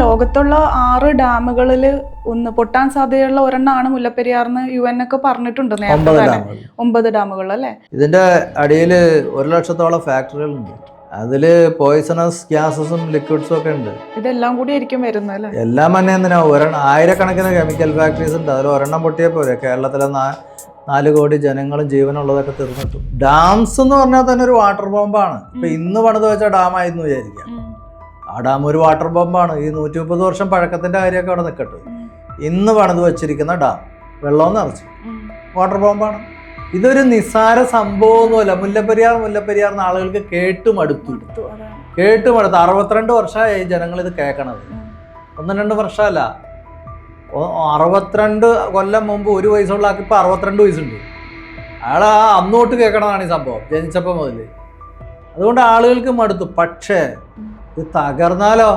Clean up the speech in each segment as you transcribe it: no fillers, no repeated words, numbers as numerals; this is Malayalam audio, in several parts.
ലോകത്തുള്ള 6 ഡാമുകളിൽ ഒന്ന് പൊട്ടാൻ സാധ്യതയുള്ള ഒരെണ്ണമാണ് മുല്ലപ്പെരിയാർന്ന് UN ഒക്കെ പറഞ്ഞിട്ടുണ്ട് നേരത്തെ തന്നെ. 9 ഡാമുകൾ അല്ലേ? ഇതിന്റെ അടിയിൽ 1,00,000-ഓളം ഫാക്ടറികളുണ്ട്. അതില് പോയിസണസ് ഗ്യാസസും ലിക്വിഡ്സും ഒക്കെ ഉണ്ട്. ഇതെല്ലാം കൂടി ആയിരിക്കും വരുന്നത് അല്ലേ? എല്ലാം തന്നെ എന്തിനാ ആയിരക്കണക്കിന് കെമിക്കൽ ഫാക്ടറീസ് ഉണ്ട്. അതിൽ ഒരെണ്ണം പൊട്ടിയാൽ പോരെ കേരളത്തിലെ 4 കോടി ജനങ്ങളും ജീവനുള്ളതൊക്കെ തീർന്നിട്ടു. ഡാംസ് എന്ന് പറഞ്ഞാൽ തന്നെ ഒരു വാട്ടർ ബോംബാണ്. ഇപ്പൊ ഇന്ന് പണിത് വെച്ച ഡാമായിരുന്നു വിചാരിക്കാം. ആ ഡാം ഒരു വാട്ടർ ബോംബാണ്. ഈ 130 വർഷം പഴക്കത്തിന്റെ കാര്യമൊക്കെ അവിടെ നിൽക്കട്ടെ. ഇന്ന് പണിത് വെച്ചിരിക്കുന്ന ഡാം വെള്ളം നിറച്ചു വാട്ടർ ബോംബാണ്. ഇതൊരു നിസ്സാര സംഭവമൊന്നുമല്ല. മുല്ലപ്പെരിയാർ ആളുകൾക്ക് കേട്ടുമടുത്തു. 62 വർഷമായി ജനങ്ങൾ ഇത് കേൾക്കണത്. 1-2 വർഷമല്ല, 62 കൊല്ലം മുമ്പ് 1 വയസ്സുള്ള ആൾക്ക് ഇപ്പൊ 62 വയസ്സുണ്ട്. അയാൾ അന്നോട്ട് കേൾക്കണതാണ് ഈ സംഭവം, ജനിച്ചപ്പോ മുതൽ. അതുകൊണ്ട് ആളുകൾക്ക് മടുത്തു. പക്ഷേ ഇത് തകർന്നാലോ?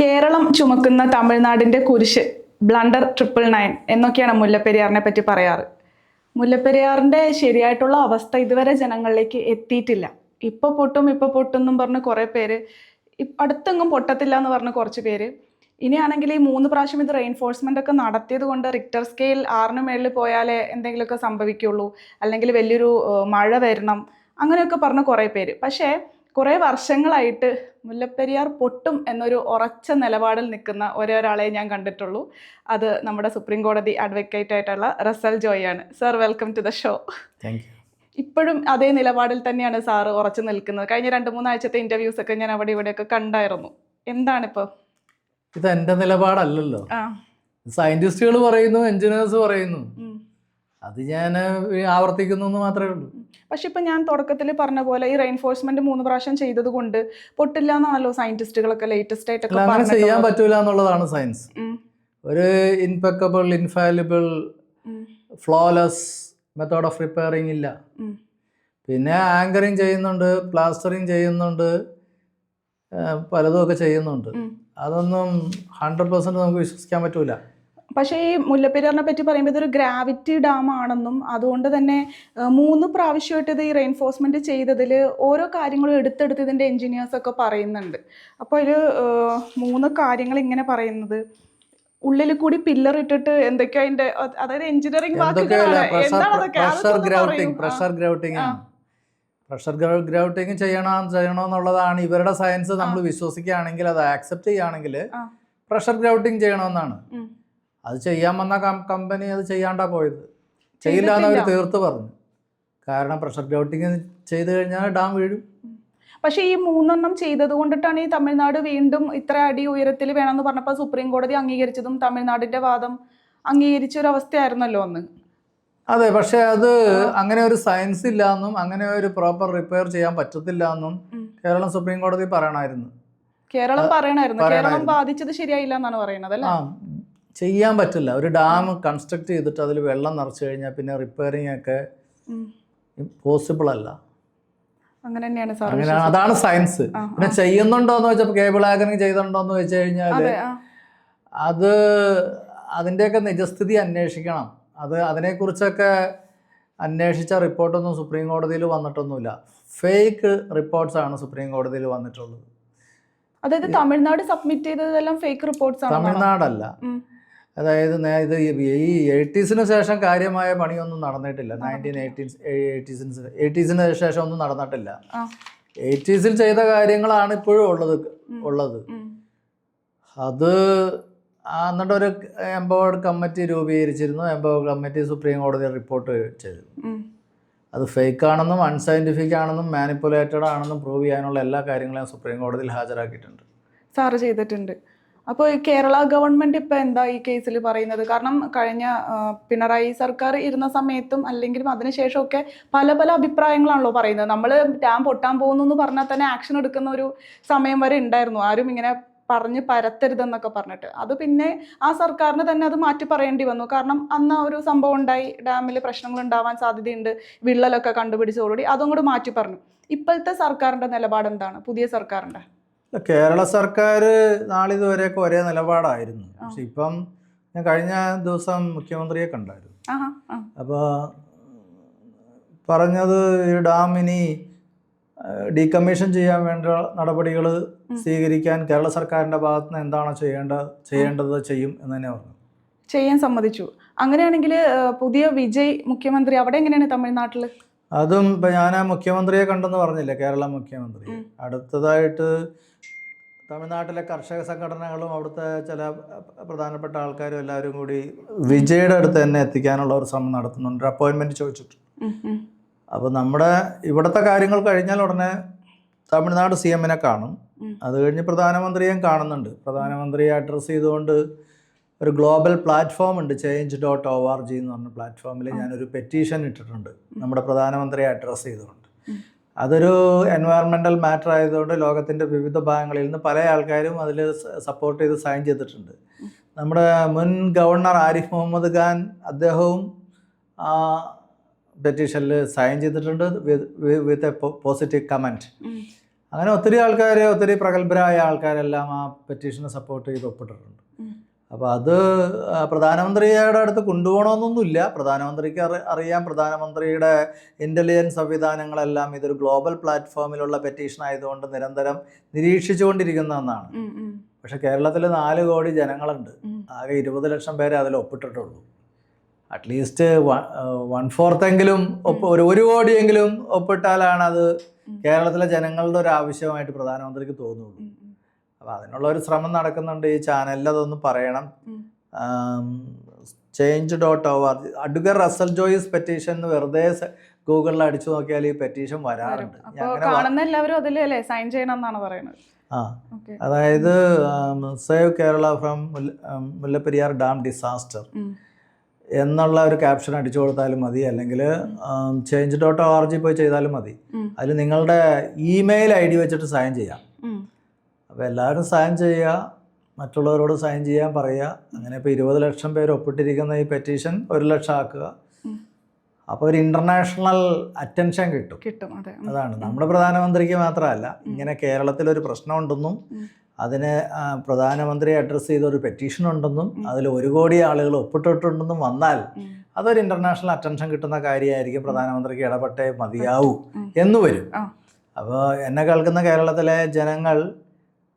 കേരളം ചുമക്കുന്ന തമിഴ്നാടിന്റെ കുരിശ് ബ്ലണ്ടർ 999 എന്നൊക്കെയാണ് മുല്ലപ്പെരിയാറിനെ പറ്റി പറയാറ്. മുല്ലപ്പെരിയാറിന്റെ ശരിയായിട്ടുള്ള അവസ്ഥ ഇതുവരെ ജനങ്ങളിലേക്ക് എത്തിയിട്ടില്ല. ഇപ്പൊ പൊട്ടും എന്നും പറഞ്ഞ് കുറെ പേര്, അടുത്തെങ്ങും പൊട്ടത്തില്ല എന്ന് പറഞ്ഞ് കുറച്ച് പേര്. ഇനിയാണെങ്കിൽ ഈ 3 പ്രാവശ്യം ഇത് റെയിൻഫോഴ്സ്മെന്റ് ഒക്കെ നടത്തിയത് കൊണ്ട് റിക്ടർ സ്കെയിൽ 6-ന് മേളിൽ പോയാലേ എന്തെങ്കിലുമൊക്കെ സംഭവിക്കുള്ളൂ, അല്ലെങ്കിൽ വലിയൊരു മഴ വരണം, അങ്ങനെയൊക്കെ പറഞ്ഞ കുറേ പേര്. പക്ഷേ കുറേ വർഷങ്ങളായിട്ട് മുല്ലപ്പെരിയാർ പൊട്ടും എന്നൊരു ഉറച്ച നിലപാടിൽ നിൽക്കുന്ന ഒരാളെ ഞാൻ കണ്ടിട്ടുള്ളൂ. അത് നമ്മുടെ സുപ്രീം കോടതി അഡ്വക്കേറ്റ് ആയിട്ടുള്ള റസൽ ജോയാണ്. Sir, welcome to the show. ഇപ്പോഴും അതേ നിലപാടിൽ തന്നെയാണ് സാറ് ഉറച്ചു നിൽക്കുന്നത്. കഴിഞ്ഞ 2-3 ആഴ്ചത്തെ ഇന്റർവ്യൂസ് ഒക്കെ ഞാൻ അവിടെ ഇവിടെയൊക്കെ കണ്ടായിരുന്നു. എന്താണിപ്പോ? ഇത് എന്റെ നിലപാടല്ലല്ലോ. സയന്റിസ്റ്റുകൾ പറയുന്നു, എഞ്ചിനീയേഴ്സ് പറയുന്നു, അത് ഞാൻ ആവർത്തിക്കുന്നു എന്ന് മാത്രമേ ഉള്ളൂ. പക്ഷെ ഇപ്പൊ ഞാൻ തുടക്കത്തിൽ പറഞ്ഞ പോലെ ഈ റെയിൻഫോഴ്സ്മെന്റ് 3 പ്രാവശ്യം ചെയ്തത് കൊണ്ട് പൊട്ടില്ല എന്നാണല്ലോ സയന്റിസ്റ്റുകളൊക്കെ ലേറ്റസ്റ്റ് ആയിട്ടൊക്കെ അങ്ങനെ ചെയ്യാൻ പറ്റൂല എന്നുള്ളതാണ് സയൻസ്. ഒരു impeccable, infallible, flawless method of repairing ഇല്ല. പിന്നെ ആങ്കറിങ് ചെയ്യുന്നുണ്ട്, പ്ലാസ്റ്ററിങ് ചെയ്യുന്നുണ്ട്, പലതും ഒക്കെ ചെയ്യുന്നുണ്ട്. അതൊന്നും 100% നമുക്ക് വിശ്വസിക്കാൻ പറ്റൂല. പക്ഷേ ഈ മുല്ലപ്പെരിയാറിനെ പറ്റി പറയുമ്പോൾ ഇതൊരു ഗ്രാവിറ്റി ഡാം ആണെന്നും അതുകൊണ്ട് തന്നെ 3 പ്രാവശ്യമായിട്ട് ഇത് ഈ റെയിൻഫോഴ്സ്മെന്റ് ചെയ്തതിൽ ഓരോ കാര്യങ്ങളും എടുത്തെടുത്ത് ഇതിന്റെ എഞ്ചിനീയേഴ്സ് ഒക്കെ പറയുന്നുണ്ട്. അപ്പോൾ ഒരു 3 കാര്യങ്ങൾ ഇങ്ങനെ പറയുന്നത്, ഉള്ളിൽ കൂടി പില്ലർ ഇട്ടിട്ട് എന്തൊക്കെയോ അതിന്റെ, അതായത് എഞ്ചിനീയറിംഗ് പ്രഷർ ഗ്രൗട്ടിങ് ചെയ്യണമെന്നുള്ളതാണ് ഇവരുടെ സയൻസ്. നമ്മൾ വിശ്വസിക്കുകയാണെങ്കിൽ, അത് ആക്സെപ്റ്റ് ചെയ്യുകയാണെങ്കിൽ പ്രഷർ ഗ്രൗട്ടിങ് ചെയ്യണമെന്നാണ്. അത് ചെയ്യാൻ വന്ന കമ്പനി അത് ചെയ്യാണ്ടാ പോയത്. ചെയ്യില്ല എന്ന് അവർ തീർത്ത് പറഞ്ഞു. കാരണം പ്രഷർ ഗ്രൗട്ടിങ് ചെയ്ത് കഴിഞ്ഞാൽ ഡാം വീഴും. പക്ഷെ ഈ 3 ചെയ്തത് കൊണ്ടിട്ടാണ് ഈ തമിഴ്നാട് വീണ്ടും ഇത്ര അടി ഉയരത്തിൽ വേണമെന്ന് പറഞ്ഞപ്പോൾ സുപ്രീം കോടതി അംഗീകരിച്ചതും തമിഴ്നാടിന്റെ വാദം അംഗീകരിച്ച ഒരു അവസ്ഥയായിരുന്നല്ലോ അന്ന്. അതെ, പക്ഷെ അത് അങ്ങനെ ഒരു സയൻസ് ഇല്ല എന്നും അങ്ങനെ ഒരു പ്രോപ്പർ റിപ്പയർ ചെയ്യാൻ പറ്റത്തില്ല എന്നും കേരളം സുപ്രീം കോടതി പറയണമായിരുന്നു. കേരളം ബാധിച്ചത് ശരിയായില്ല എന്നാണ് പറയുന്നത് അല്ലേ? ചെയ്യാൻ പറ്റില്ല. ഒരു ഡാം കൺസ്ട്രക്ട് ചെയ്തിട്ട് അതിൽ വെള്ളം നിറച്ചു കഴിഞ്ഞാൽ പിന്നെ റിപ്പയറിംഗ് ഒക്കെ പോസിബിൾ അല്ല. അങ്ങനെയാണ്, അതാണ് സയൻസ്. പിന്നെ ചെയ്യുന്നുണ്ടോന്ന് വെച്ചപ്പോൾ കേബിൾ ആങ്കറിങ് ചെയ്തിട്ടുണ്ടോന്ന് വെച്ച് കഴിഞ്ഞാൽ അത് അതിൻ്റെയൊക്കെ നിജസ്ഥിതി അന്വേഷിക്കണം. അതിനെക്കുറിച്ചൊക്കെ അന്വേഷിച്ച റിപ്പോർട്ടൊന്നും സുപ്രീം കോടതിയിൽ വന്നിട്ടൊന്നുമില്ല. ഫേക്ക് റിപ്പോർട്ട്സ് ആണ് സുപ്രീം കോടതിയിൽ വന്നിട്ടുള്ളത്. അതായത് തമിഴ്നാട് സബ്മിറ്റ് ചെയ്തതെല്ലാം ഫേക്ക് റിപ്പോർട്ട്സ് ആണ്. തമിഴ്നാടല്ല, അതായത് ഇത് ഈ 80s ശേഷം കാര്യമായ പണിയൊന്നും നടന്നിട്ടില്ല. 1980s ശേഷം ഒന്നും നടന്നിട്ടില്ല. 80s ചെയ്ത കാര്യങ്ങളാണ് ഇപ്പോഴും ഉള്ളത്. അത് എന്നിട്ട് ഒരു എംപവേർഡ് കമ്മിറ്റി രൂപീകരിച്ചിരുന്നു. എംപവേർഡ് കമ്മിറ്റി സുപ്രീം കോടതി റിപ്പോർട്ട് ചെയ്തിരുന്നു. അത് ഫേക്ക് ആണെന്നും അൺസയന്റിഫിക് ആണെന്നും മാനിപ്പുലേറ്റഡ് ആണെന്നും പ്രൂവ് ചെയ്യാനുള്ള എല്ലാ കാര്യങ്ങളും സുപ്രീം കോടതിയിൽ ഹാജരാക്കിയിട്ടുണ്ട്. സാറ് ചെയ്തിട്ടുണ്ട്. അപ്പോൾ ഈ കേരള ഗവൺമെന്റ് ഇപ്പം എന്താ ഈ കേസിൽ പറയുന്നത്? കാരണം കഴിഞ്ഞ പിണറായി സർക്കാർ ഇരുന്ന സമയത്തും അല്ലെങ്കിലും അതിനുശേഷമൊക്കെ പല അഭിപ്രായങ്ങളാണല്ലോ പറയുന്നത്. നമ്മൾ ഡാം പൊട്ടാൻ പോകുന്നു എന്ന് പറഞ്ഞാൽ തന്നെ ആക്ഷൻ എടുക്കുന്ന ഒരു സമയം വരെ ഉണ്ടായിരുന്നു. ആരും ഇങ്ങനെ പറഞ്ഞ് പരത്തരുതെന്നൊക്കെ പറഞ്ഞിട്ട്. അത് പിന്നെ ആ സർക്കാരിന് തന്നെ അത് മാറ്റി പറയേണ്ടി വന്നു. കാരണം അന്ന് ഒരു സംഭവം ഉണ്ടായി, ഡാമിൽ പ്രശ്നങ്ങൾ ഉണ്ടാവാൻ സാധ്യതയുണ്ട്, വിള്ളലൊക്കെ കണ്ടുപിടിച്ചതോടുകൂടി അതും കൂടി മാറ്റി പറഞ്ഞു. ഇപ്പോഴത്തെ സർക്കാരിൻ്റെ നിലപാട് എന്താണ്? പുതിയ സർക്കാരിൻ്റെ? കേരള സർക്കാർ നാളിതുവരെയൊക്കെ ഒരേ നിലപാടായിരുന്നു. പക്ഷെ ഇപ്പം ഞാൻ കഴിഞ്ഞ ദിവസം മുഖ്യമന്ത്രിയെ കണ്ടായിരുന്നു. അപ്പോൾ പറഞ്ഞത് ഈ ഡാം ഇനി ഡീകമ്മീഷൻ ചെയ്യാൻ വേണ്ട നടപടികൾ സ്വീകരിക്കാൻ കേരള സർക്കാരിൻ്റെ ഭാഗത്ത് നിന്ന് എന്താണോ ചെയ്യേണ്ടത് ചെയ്യും എന്ന് തന്നെ പറഞ്ഞു. ചെയ്യാൻ സമ്മതിച്ചു. അങ്ങനെയാണെങ്കിൽ പുതിയ വിജയ് മുഖ്യമന്ത്രി അവിടെ എങ്ങനെയാണ് തമിഴ്നാട്ടിൽ? അതും ഇപ്പം ഞാൻ ആ മുഖ്യമന്ത്രിയെ കണ്ടെന്ന് പറഞ്ഞില്ലേ, കേരള മുഖ്യമന്ത്രി. അടുത്തതായിട്ട് തമിഴ്നാട്ടിലെ കർഷക സംഘടനകളും അവിടുത്തെ ചില പ്രധാനപ്പെട്ട ആൾക്കാരും എല്ലാവരും കൂടി വിജയുടെ അടുത്ത് തന്നെ എത്തിക്കാനുള്ള ഒരു ശ്രമം നടത്തുന്നുണ്ട്, അപ്പോയിൻമെൻറ്റ് ചോദിച്ചിട്ട്. അപ്പോൾ നമ്മുടെ ഇവിടുത്തെ കാര്യങ്ങൾ കഴിഞ്ഞാൽ ഉടനെ തമിഴ്നാട് CM-നെ കാണും. അത് കഴിഞ്ഞ് പ്രധാനമന്ത്രിയെയും കാണുന്നുണ്ട്. പ്രധാനമന്ത്രിയെ അഡ്രസ്സ് ചെയ്തുകൊണ്ട് ഒരു ഗ്ലോബൽ പ്ലാറ്റ്ഫോം ഉണ്ട്, change.org എന്ന് പറഞ്ഞ പ്ലാറ്റ്ഫോമിൽ ഞാനൊരു പെറ്റീഷൻ ഇട്ടിട്ടുണ്ട് നമ്മുടെ പ്രധാനമന്ത്രിയെ അഡ്രസ്സ് ചെയ്തുകൊണ്ട്. അതൊരു എൻവയറമെൻ്റൽ മാറ്റർ ആയതുകൊണ്ട് ലോകത്തിൻ്റെ വിവിധ ഭാഗങ്ങളിൽ നിന്ന് പല ആൾക്കാരും അതിൽ സപ്പോർട്ട് ചെയ്ത് സൈൻ ചെയ്തിട്ടുണ്ട്. നമ്മുടെ മുൻ ഗവർണർ ആരിഫ് മുഹമ്മദ് ഖാൻ അദ്ദേഹവും ആ പെറ്റീഷനിൽ സൈൻ ചെയ്തിട്ടുണ്ട് വിത്ത് എ പോസിറ്റീവ് കമൻറ്റ്. അങ്ങനെ ഒത്തിരി ആൾക്കാർ, ഒത്തിരി പ്രഗത്ഭരായ ആൾക്കാരെല്ലാം ആ പെറ്റീഷനെ സപ്പോർട്ട് ചെയ്ത് ഒപ്പിട്ടിട്ടുണ്ട്. അപ്പോൾ അത് പ്രധാനമന്ത്രിയുടെ അടുത്ത് കൊണ്ടുപോകണമെന്നൊന്നുമില്ല. പ്രധാനമന്ത്രിക്ക് അറിയാം, പ്രധാനമന്ത്രിയുടെ ഇൻ്റലിജൻസ് സംവിധാനങ്ങളെല്ലാം ഇതൊരു ഗ്ലോബൽ പ്ലാറ്റ്ഫോമിലുള്ള പെറ്റീഷൻ ആയതുകൊണ്ട് നിരന്തരം നിരീക്ഷിച്ചുകൊണ്ടിരിക്കുന്നതെന്നാണ്. പക്ഷെ കേരളത്തിൽ 4 കോടി ജനങ്ങളുണ്ട്, ആകെ 20 ലക്ഷം പേരെ അതിൽ ഒപ്പിട്ടിട്ടുള്ളൂ. അറ്റ്ലീസ്റ്റ് 1/4 ഒരു കോടിയെങ്കിലും ഒപ്പിട്ടാലാണ് അത് കേരളത്തിലെ ജനങ്ങളുടെ ഒരു ആവശ്യമായിട്ട് പ്രധാനമന്ത്രിക്ക് തോന്നുള്ളൂ. അപ്പോൾ അതിനുള്ള ഒരു ശ്രമം നടക്കുന്നുണ്ട്. ഈ ചാനലിൽ അതൊന്ന് പറയണം. change.org advocate Russell Joice petition എന്ന് വെറുതെ ഗൂഗിളിൽ അടിച്ചു നോക്കിയാൽ ഈ പെറ്റീഷൻ വരാറുണ്ട്. എല്ലാവരും അതിലല്ലേ സൈൻ ചെയ്യണം എന്നാണ് പറയുന്നത്. അതായത് save Kerala from Mullaperiyar dam disaster എന്നുള്ള ഒരു ക്യാപ്ഷൻ അടിച്ചു കൊടുത്താലും മതി, അല്ലെങ്കിൽ change.org പോയി ചെയ്താലും മതി. അതിൽ നിങ്ങളുടെ ഇമെയിൽ ID വെച്ചിട്ട് സൈൻ ചെയ്യാം. അപ്പോൾ എല്ലാവരും സൈൻ ചെയ്യുക, മറ്റുള്ളവരോട് സൈൻ ചെയ്യാൻ പറയുക. അങ്ങനെ ഇപ്പോൾ 20 ലക്ഷം പേര് ഒപ്പിട്ടിരിക്കുന്ന ഈ പെറ്റീഷൻ 1 ലക്ഷം ആക്കുക. അപ്പോൾ ഒരു ഇൻ്റർനാഷണൽ അറ്റൻഷൻ കിട്ടും. അതാണ് നമ്മുടെ പ്രധാനമന്ത്രിക്ക് മാത്രമല്ല, ഇങ്ങനെ കേരളത്തിലൊരു പ്രശ്നമുണ്ടെന്നും അതിന് പ്രധാനമന്ത്രിയെ അഡ്രസ്സ് ചെയ്ത ഒരു പെറ്റീഷൻ ഉണ്ടെന്നും അതിൽ 1 കോടി ആളുകൾ ഒപ്പിട്ടിട്ടുണ്ടെന്നും വന്നാൽ അതൊരു ഇൻ്റർനാഷണൽ അറ്റൻഷൻ കിട്ടുന്ന കാര്യമായിരിക്കും. പ്രധാനമന്ത്രിക്ക് ഇടപെട്ടേ മതിയാവൂ എന്ന് വരും. അപ്പോൾ എന്നെ കേൾക്കുന്ന കേരളത്തിലെ ജനങ്ങൾ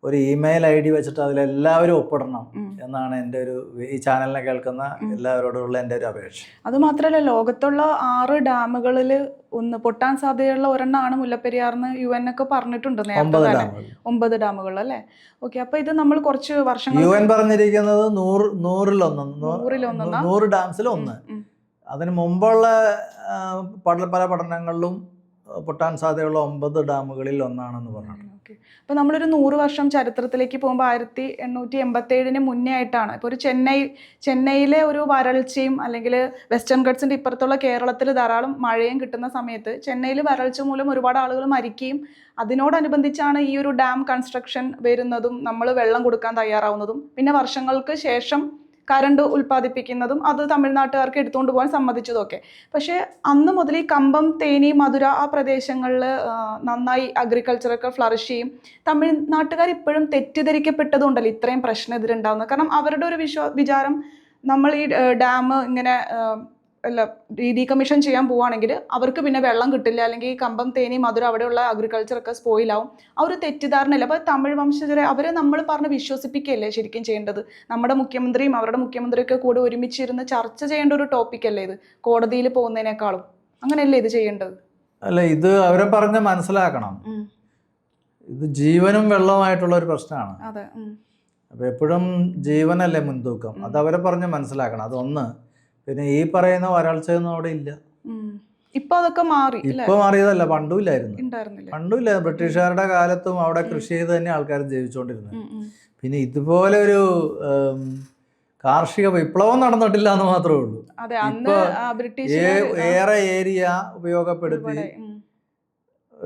ഒരു ഇമെയിൽ ID വെച്ചിട്ട് അതിലെല്ലാവരും ഒപ്പിടണം എന്നാണ് എൻ്റെ ഒരു, ഈ ചാനലിനെ കേൾക്കുന്ന എല്ലാവരോടുള്ള എൻ്റെ ഒരു അപേക്ഷ. അതുമാത്രമല്ല, ലോകത്തുള്ള 6 ഡാമുകളിൽ ഒന്ന് പൊട്ടാൻ സാധ്യതയുള്ള ഒരെണ്ണമാണ് മുല്ലപ്പെരിയാർന്ന് UN ഒക്കെ പറഞ്ഞിട്ടുണ്ട് നേരത്തെ. 9 ഡാമുകൾ അല്ലേ? ഓക്കെ. അപ്പോൾ ഇത് നമ്മൾ കുറച്ച് വർഷങ്ങൾ UN പറഞ്ഞിരിക്കുന്നത് 100 ഡാംസിൽ 1. അതിന് മുമ്പുള്ള പല പഠനങ്ങളിലും പൊട്ടാൻ സാധ്യതയുള്ള 9 ഡാമുകളിൽ ഒന്നാണെന്ന് പറഞ്ഞു. അപ്പോൾ നമ്മളൊരു 100 വർഷം ചരിത്രത്തിലേക്ക് പോകുമ്പോൾ 1887 മുന്നേ ആയിട്ടാണ്. ഇപ്പോൾ ഒരു ചെന്നൈയിലെ ഒരു വരൾച്ചയും അല്ലെങ്കിൽ വെസ്റ്റേൺ ഗട്ട്സിൻ്റെ ഇപ്പുറത്തുള്ള കേരളത്തിൽ ധാരാളം മഴയും കിട്ടുന്ന സമയത്ത് ചെന്നൈയിൽ വരൾച്ച മൂലം ഒരുപാട് ആളുകൾ മരിക്കുകയും അതിനോടനുബന്ധിച്ചാണ് ഈ ഒരു ഡാം കൺസ്ട്രക്ഷൻ വരുന്നതും നമ്മൾ വെള്ളം കൊടുക്കാൻ തയ്യാറാവുന്നതും പിന്നെ വർഷങ്ങൾക്ക് ശേഷം കറണ്ട് ഉൽപ്പാദിപ്പിക്കുന്നതും അത് തമിഴ്നാട്ടുകാർക്ക് എടുത്തുകൊണ്ട് പോകാൻ സമ്മതിച്ചതൊക്കെ. പക്ഷേ അന്ന് മുതൽ ഈ കമ്പം, തേനി, മധുര ആ പ്രദേശങ്ങളിൽ നന്നായി അഗ്രികൾച്ചറൊക്കെ ഫ്ലറിഷ് ചെയ്യും. തമിഴ്നാട്ടുകാർ ഇപ്പോഴും തെറ്റിദ്ധരിക്കപ്പെട്ടതുകൊണ്ടല്ലോ ഇത്രയും പ്രശ്നം എതിരുണ്ടാവുന്നത്. കാരണം അവരുടെ ഒരു വിചാരം നമ്മൾ ഈ ഡാം ഇങ്ങനെ ഡീകമ്മീഷൻ ചെയ്യാൻ പോവുകയാണെങ്കിൽ അവർക്ക് പിന്നെ വെള്ളം കിട്ടില്ല, അല്ലെങ്കിൽ ഈ കമ്പം, തേനി, മധുര അവിടെയുള്ള അഗ്രികൾച്ചറൊക്കെ സ്പോയിലാവും. ആ ഒരു തെറ്റിദ്ധാരണയില്ല. അപ്പോൾ തമിഴ് വംശജരെ അവരെ നമ്മൾ പറഞ്ഞ് വിശ്വസിപ്പിക്കുകയല്ലേ ശരിക്കും ചെയ്യേണ്ടത്. നമ്മുടെ മുഖ്യമന്ത്രിയും അവരുടെ മുഖ്യമന്ത്രിയൊക്കെ കൂടെ ഒരുമിച്ചിരുന്ന് ചർച്ച ചെയ്യേണ്ട ഒരു ടോപ്പിക്കല്ലേ ഇത്, കോടതിയിൽ പോകുന്നതിനേക്കാളും. അങ്ങനെയല്ലേ ഇത് ചെയ്യേണ്ടത്? അല്ല, ഇത് അവരെ പറഞ്ഞ് മനസ്സിലാക്കണം. ഇത് ജീവനും വെള്ളവുമായിട്ടുള്ള ഒരു പ്രശ്നമാണ്. അതെ. അപ്പോൾ എപ്പോഴും ജീവനല്ലേ മുൻതൂക്കം. അത് അവരെ പറഞ്ഞ് മനസ്സിലാക്കണം. അതൊന്ന്. പിന്നെ ഈ പറയുന്ന വരൾച്ചയൊന്നും അവിടെ ഇല്ല. ഇപ്പൊ അതൊക്കെ മാറി. ഇപ്പൊ മാറിയതല്ല, പണ്ടുമില്ലായിരുന്നു. പണ്ടുമില്ല. ബ്രിട്ടീഷുകാരുടെ കാലത്തും അവിടെ കൃഷി ചെയ്ത് തന്നെ ആൾക്കാർ ജീവിച്ചുകൊണ്ടിരുന്നത്. പിന്നെ ഇതുപോലെ ഒരു കാർഷിക വിപ്ലവം നടന്നിട്ടില്ല എന്ന് മാത്രമേ ഉള്ളൂ. ഏറെ ഏരിയ ഉപയോഗപ്പെടുത്തി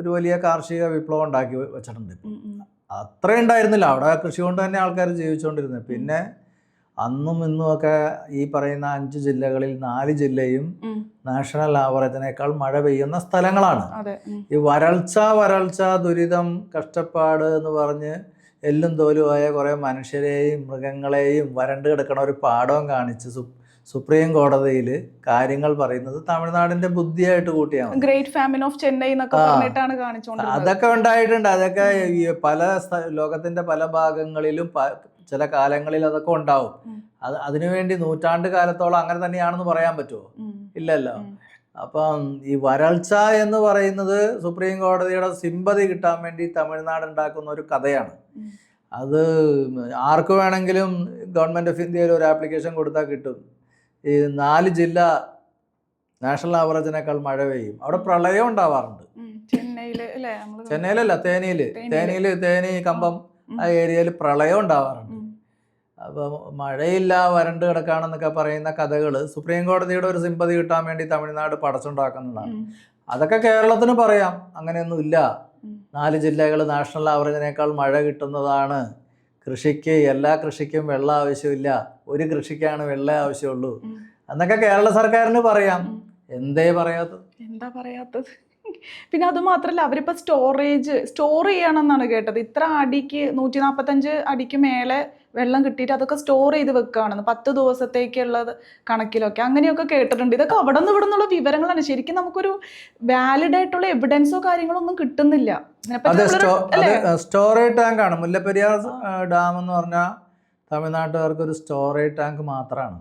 ഒരു വലിയ കാർഷിക വിപ്ലവം ഉണ്ടാക്കി വെച്ചിട്ടുണ്ട്. അത്ര ഉണ്ടായിരുന്നില്ല. അവിടെ കൃഷി കൊണ്ട് തന്നെ ആൾക്കാർ ജീവിച്ചുകൊണ്ടിരുന്നത്. പിന്നെ അന്നും ഇന്നുമൊക്കെ ഈ പറയുന്ന 5 ജില്ലകളിൽ 4 ജില്ലയും നാഷണൽ ആവറേജിനേക്കാൾ മഴ പെയ്യുന്ന സ്ഥലങ്ങളാണ്. ഈ വരൾച്ച ദുരിതം കഷ്ടപ്പാട് എന്ന് പറഞ്ഞ് എല്ലും തോലുമായ കുറേ മനുഷ്യരെയും മൃഗങ്ങളെയും വരണ്ട് കിടക്കണ ഒരു പാടവും കാണിച്ച് സുപ്രീം കോടതിയിൽ കാര്യങ്ങൾ പറയുന്നത് തമിഴ്നാടിന്റെ ബുദ്ധിയായിട്ട് കൂട്ടിയാണ്. ഗ്രേറ്റ് ഫാമിൻ ഓഫ് ചെന്നൈ എന്നൊക്കെ പറഞ്ഞിട്ടാണ് കാണിച്ചുകൊണ്ടിരുന്നത്. അതൊക്കെ ഉണ്ടായിട്ടുണ്ട്. അതൊക്കെ ഈ പല ലോകത്തിന്റെ പല ഭാഗങ്ങളിലും ചില കാലങ്ങളിൽ അതൊക്കെ ഉണ്ടാവും. അതിനുവേണ്ടി നൂറ്റാണ്ട് കാലത്തോളം അങ്ങനെ തന്നെയാണെന്ന് പറയാൻ പറ്റുമോ? ഇല്ലല്ലോ. അപ്പം ഈ വരൾച്ച എന്ന് പറയുന്നത് സുപ്രീം കോടതിയുടെ സിമ്പതി കിട്ടാൻ വേണ്ടി തമിഴ്നാട് ഉണ്ടാക്കുന്ന ഒരു കഥയാണ്. അത് ആർക്ക് വേണമെങ്കിലും ഗവൺമെൻറ് ഓഫ് ഇന്ത്യയിൽ ഒരു ആപ്ലിക്കേഷൻ കൊടുത്താൽ കിട്ടും. ഈ 4 ജില്ല നാഷണൽ ആവറേജിനേക്കാൾ മഴ പെയ്യും. അവിടെ പ്രളയം ഉണ്ടാവാറുണ്ട്. ചെന്നൈയിലല്ല, തേനി, കമ്പം ആ ഏരിയയിൽ പ്രളയം ഉണ്ടാവാറുണ്ട്. അപ്പോൾ മഴയില്ല, വരണ്ട് കിടക്കാണെന്നൊക്കെ പറയുന്ന കഥകൾ സുപ്രീം കോടതിയുടെ ഒരു സിമ്പതി കിട്ടാൻ വേണ്ടി തമിഴ്നാട് പടച്ചുണ്ടാക്കുന്നതാണ്. അതൊക്കെ കേരളത്തിന് പറയാം, അങ്ങനെയൊന്നും ഇല്ല. 4 ജില്ലകൾ നാഷണൽ ആവറേജിനേക്കാൾ മഴ കിട്ടുന്നതാണ്. കൃഷിക്ക്, എല്ലാ കൃഷിക്കും വെള്ളം ആവശ്യമില്ല, ഒരു കൃഷിക്കാണ് വെള്ളം ആവശ്യമുള്ളൂ എന്നൊക്കെ കേരള സർക്കാരിന് പറയാം. എന്താ പറയാത്തത്? പിന്നെ അത് മാത്രല്ല, അവരിപ്പോ സ്റ്റോർ ചെയ്യണമെന്നാണ് കേട്ടത്. ഇത്ര അടിക്ക് 145 അടിക്ക് മേലെ വെള്ളം കിട്ടിയിട്ട് അതൊക്കെ സ്റ്റോർ ചെയ്ത് വെക്കുകയാണെന്ന് 10 ദിവസത്തേക്കുള്ളത് കണക്കിലൊക്കെ, അങ്ങനെയൊക്കെ കേട്ടിട്ടുണ്ട്. ഇതൊക്കെ അവിടെ നിന്ന് ഇവിടെ നിന്നുള്ള വിവരങ്ങളാണ്. ശരിക്കും നമുക്കൊരു വാലിഡ് ആയിട്ടുള്ള എവിഡൻസോ കാര്യങ്ങളോ ഒന്നും കിട്ടുന്നില്ല. സ്റ്റോറേജ് ടാങ്ക് ആണ് മുല്ലപ്പെരിയാർ ഡാം എന്ന് പറഞ്ഞാൽ തമിഴ്നാട്ടുകാർക്ക് ഒരു സ്റ്റോറേജ് ടാങ്ക് മാത്രമാണ്.